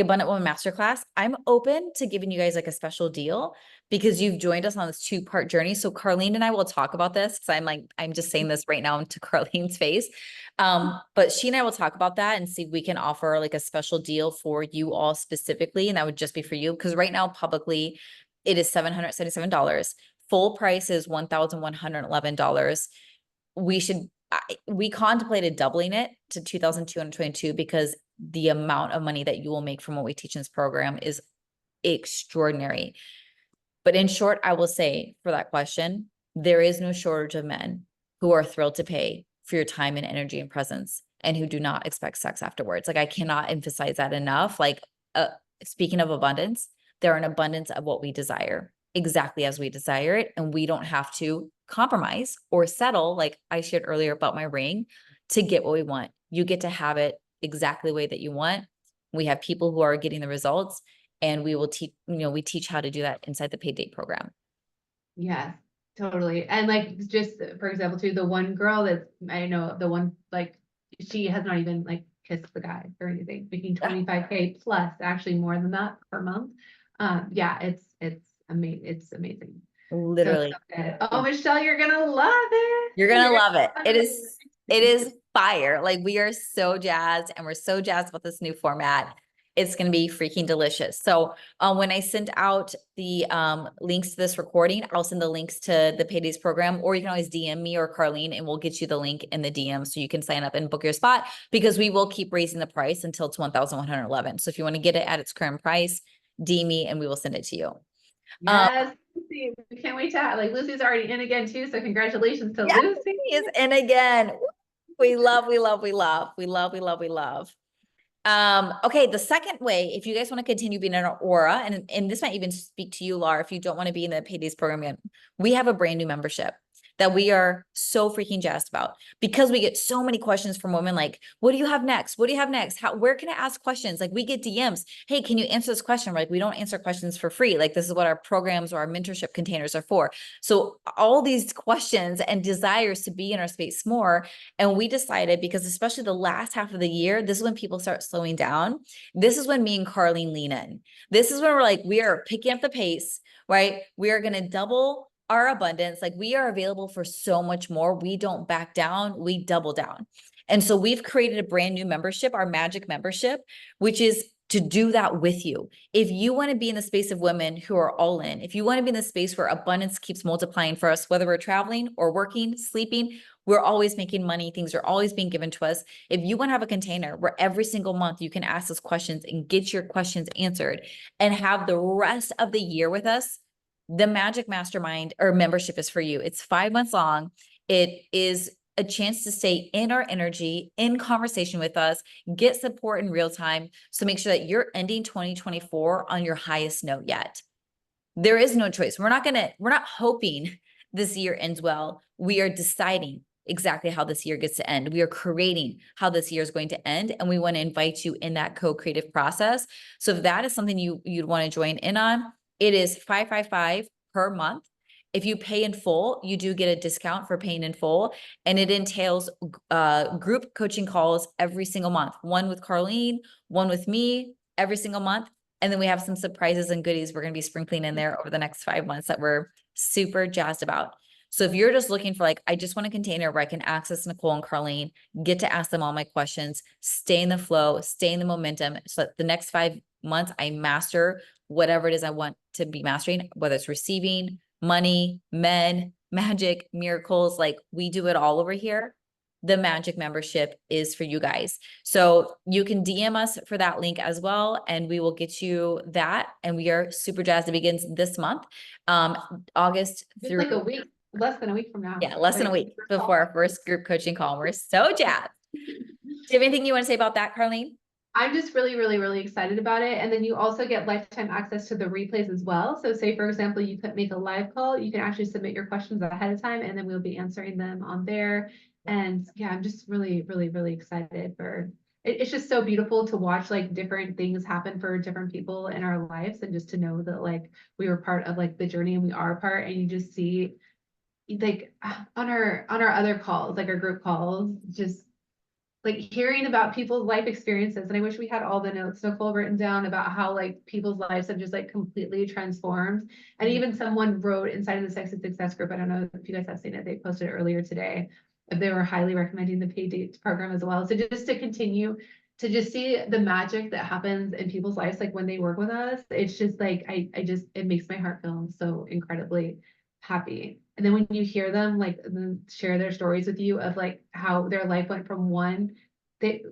Abundant Woman Masterclass, I'm open to giving you guys like a special deal because you've joined us on this 2-part journey. So Carlene and I will talk about this, because I'm just saying this right now into Carlene's face. But she and I will talk about that and see if we can offer like a special deal for you all specifically. And that would just be for you, because right now publicly it is $777. Full price is $1,111. We contemplated doubling it to $2,222 because the amount of money that you will make from what we teach in this program is extraordinary. But in short, I will say for that question, there is no shortage of men who are thrilled to pay for your time and energy and presence and who do not expect sex afterwards. Like, I cannot emphasize that enough. Like, speaking of abundance, there are an abundance of what we desire, exactly as we desire it. And we don't have to compromise or settle, like I shared earlier about my ring, to get what we want. You get to have it exactly the way that you want. We have people who are getting the results, and we will teach, we teach how to do that inside the paid date program. Yes, totally. And like, just for example, too, the one girl that I know, the one, like, she has not even like kissed the guy or anything, making 25K plus, actually more than that per month. Yeah, it's amazing. It's amazing. So Literally. good. Oh, Michelle, you're gonna love it. You're gonna love it. Love It is fire. Like, we are so jazzed, and we're so jazzed about this new format. It's gonna be freaking delicious. So when I send out the links to this recording, I'll send the links to the Paydays program, or you can always DM me or Carlene, and we'll get you the link in the DM so you can sign up and book your spot, because we will keep raising the price until it's 1,111. So if you want to get it at its current price, DM me and we will send it to you. Yes, Lucy, we can't wait to have, like, Lucy's already in again too, so congratulations to Yes, Lucy. he is in again. We love, we love, we love, we love, we love, we love. Okay, the second way, if you guys want to continue being in our aura, and this might even speak to you, Laura, if you don't want to be in the Paydays program yet, we have a brand new membership that we are so freaking jazzed about, because we get so many questions from women like, what do you have next? What do you have next? Where can I ask questions? Like, we get DMs. Hey, can you answer this question? We're like, we don't answer questions for free. Like, this is what our programs or our mentorship containers are for. So all these questions and desires to be in our space more. And we decided, because especially the last half of the year, this is when people start slowing down. This is when me and Carlene lean in. This is when we're like, we are picking up the pace, right? We are going to double our abundance. Like, we are available for so much more. We don't back down, we double down. And so we've created a brand new membership, our magic membership, which is to do that with you. If you want to be in the space of women who are all in, if you want to be in the space where abundance keeps multiplying for us, whether we're traveling or working, sleeping, we're always making money, things are always being given to us. If you want to have a container where every single month you can ask us questions and get your questions answered and have the rest of the year with us, the Magic Mastermind or membership is for you. It's 5 months long. It is a chance to stay in our energy, in conversation with us, get support in real time. So make sure that you're ending 2024 on your highest note yet. There is no choice. We're not hoping this year ends well. We are deciding exactly how this year gets to end. We are creating how this year is going to end. And we want to invite you in that co-creative process. So if that is something you'd want to join in on, it is $555 per month. If you pay in full, you do get a discount for paying in full. And it entails group coaching calls every single month. One with Carlene, one with me every single month. And then we have some surprises and goodies we're going to be sprinkling in there over the next 5 months that we're super jazzed about. So if you're just looking for, like, I just want a container where I can access Nicole and Carlene, get to ask them all my questions, stay in the flow, stay in the momentum, so that the next 5 months I master whatever it is I want to be mastering, whether it's receiving, money, men, magic, miracles, like, we do it all over here. The magic membership is for you guys. So you can DM us for that link as well, and we will get you that. And we are super jazzed. It begins this month, August Just through, like a week, less than a week from now. yeah, less than a week before our first group coaching call. We're so jazzed. Do you have anything you want to say about that, Carlene? I'm just really, really, really excited about it. And then you also get lifetime access to the replays as well. So say, for example, you could make a live call, you can actually submit your questions ahead of time, and then we'll be answering them on there. And yeah, I'm just really, really, really excited for it. It's just so beautiful to watch like different things happen for different people in our lives, and just to know that like we were part of like the journey and we are a part, and you just see like on our other calls, like our group calls, just like hearing about people's life experiences. And I wish we had all the notes, Nicole, written down about how like people's lives have just like completely transformed. And even someone wrote inside of the Sexy Success group, I don't know if you guys have seen it, they posted it earlier today, they were highly recommending the paid dates program as well. So just to continue to just see the magic that happens in people's lives, like when they work with us, it's just like, I just, it makes my heart feel so incredibly happy. And then when you hear them like share their stories with you of like how their life went from one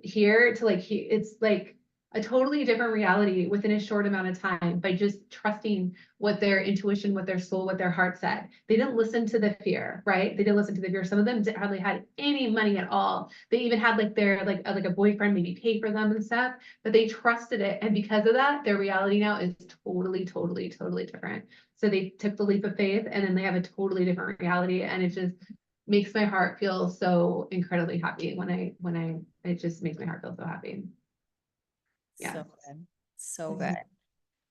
here to like, it's like a totally different reality within a short amount of time by just trusting what their intuition, what their soul, what their heart said. They didn't listen to the fear, right? They didn't listen to the fear. Some of them hardly had any money at all. They even had like their like a boyfriend maybe pay for them and stuff, but they trusted it. And because of that, their reality now is totally, totally, totally different. So they took the leap of faith and then they have a totally different reality. And it just makes my heart feel so incredibly happy it just makes my heart feel so happy. Yeah. So good. So good.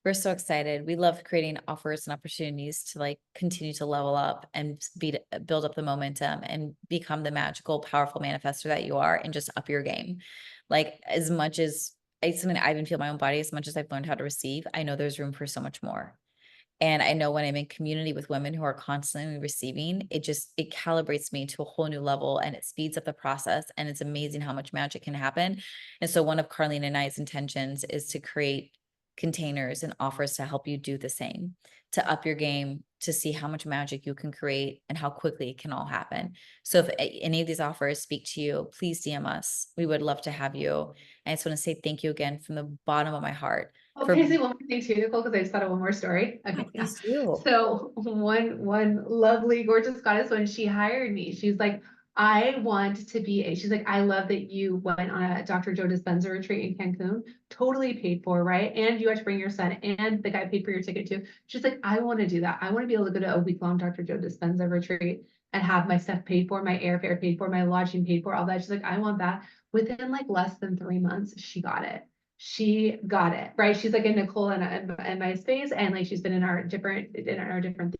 We're so excited. We love creating offers and opportunities to like continue to level up and build up the momentum and become the magical, powerful manifestor that you are and just up your game. Like as much as it's something I even feel my own body, as much as I've learned how to receive, I know there's room for so much more. And I know when I'm in community with women who are constantly receiving, it calibrates me to a whole new level and it speeds up the process. And it's amazing how much magic can happen. And so one of Carlene and I's intentions is to create containers and offers to help you do the same, to up your game, to see how much magic you can create and how quickly it can all happen. So if any of these offers speak to you, please DM us. We would love to have you. And I just want to say thank you again from the bottom of my heart. Oh, can I say one more thing too, Nicole? Because I just thought of one more story. Okay. Please do. So one lovely, gorgeous goddess, when she hired me, she's like, I want to be she's like, I love that you went on a Dr. Joe Dispenza retreat in Cancun, totally paid for, right? And you got to bring your son and the guy paid for your ticket too. She's like, I want to do that. I want to be able to go to a week-long Dr. Joe Dispenza retreat and have my stuff paid for, my airfare paid for, my lodging paid for, all that. She's like, I want that. Within like less than 3 months, she got it. She got it, right? She's like a Nicole and my space, and like she's been in our different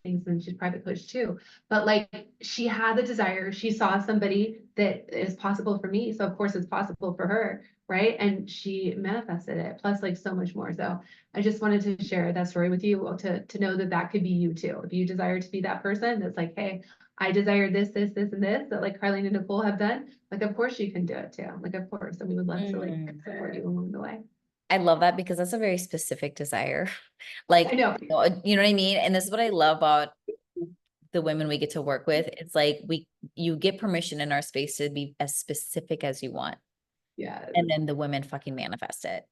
things, and she's private coach too. But like she had the desire, she saw somebody that is possible for me, so of course it's possible for her, right? And she manifested it, plus like so much more. So I just wanted to share that story with you to know that that could be you too. If you desire to be that person that's like, hey, I desire this, this, this, and this, that like Carlene and Nicole have done, like of course you can do it too. Like of course, and we would love to like support you along the way. I love that because that's a very specific desire. Like, I know. you know what I mean? And this is what I love about the women we get to work with. It's like you get permission in our space to be as specific as you want. Yeah. And then the women fucking manifest it.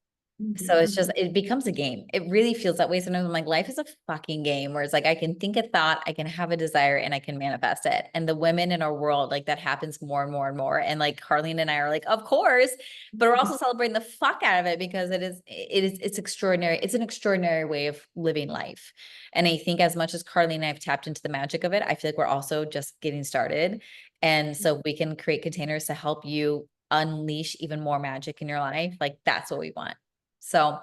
So it's just, it becomes a game. It really feels that way. Sometimes I'm like, life is a fucking game where it's like, I can think a thought, I can have a desire and I can manifest it. And the women in our world, like that happens more and more and more. And like Carlene and I are like, of course, but we're also celebrating the fuck out of it because it's extraordinary. It's an extraordinary way of living life. And I think as much as Carlene and I have tapped into the magic of it, I feel like we're also just getting started. And so we can create containers to help you unleash even more magic in your life. Like that's what we want. So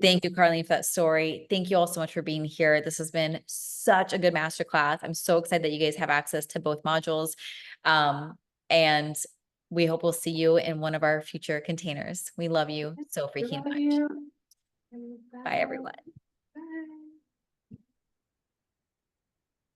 thank you, Carlene, for that story. Thank you all so much for being here. This has been such a good masterclass. I'm so excited that you guys have access to both modules. And we hope we'll see you in one of our future containers. We love you so freaking much. Bye, everyone. Bye.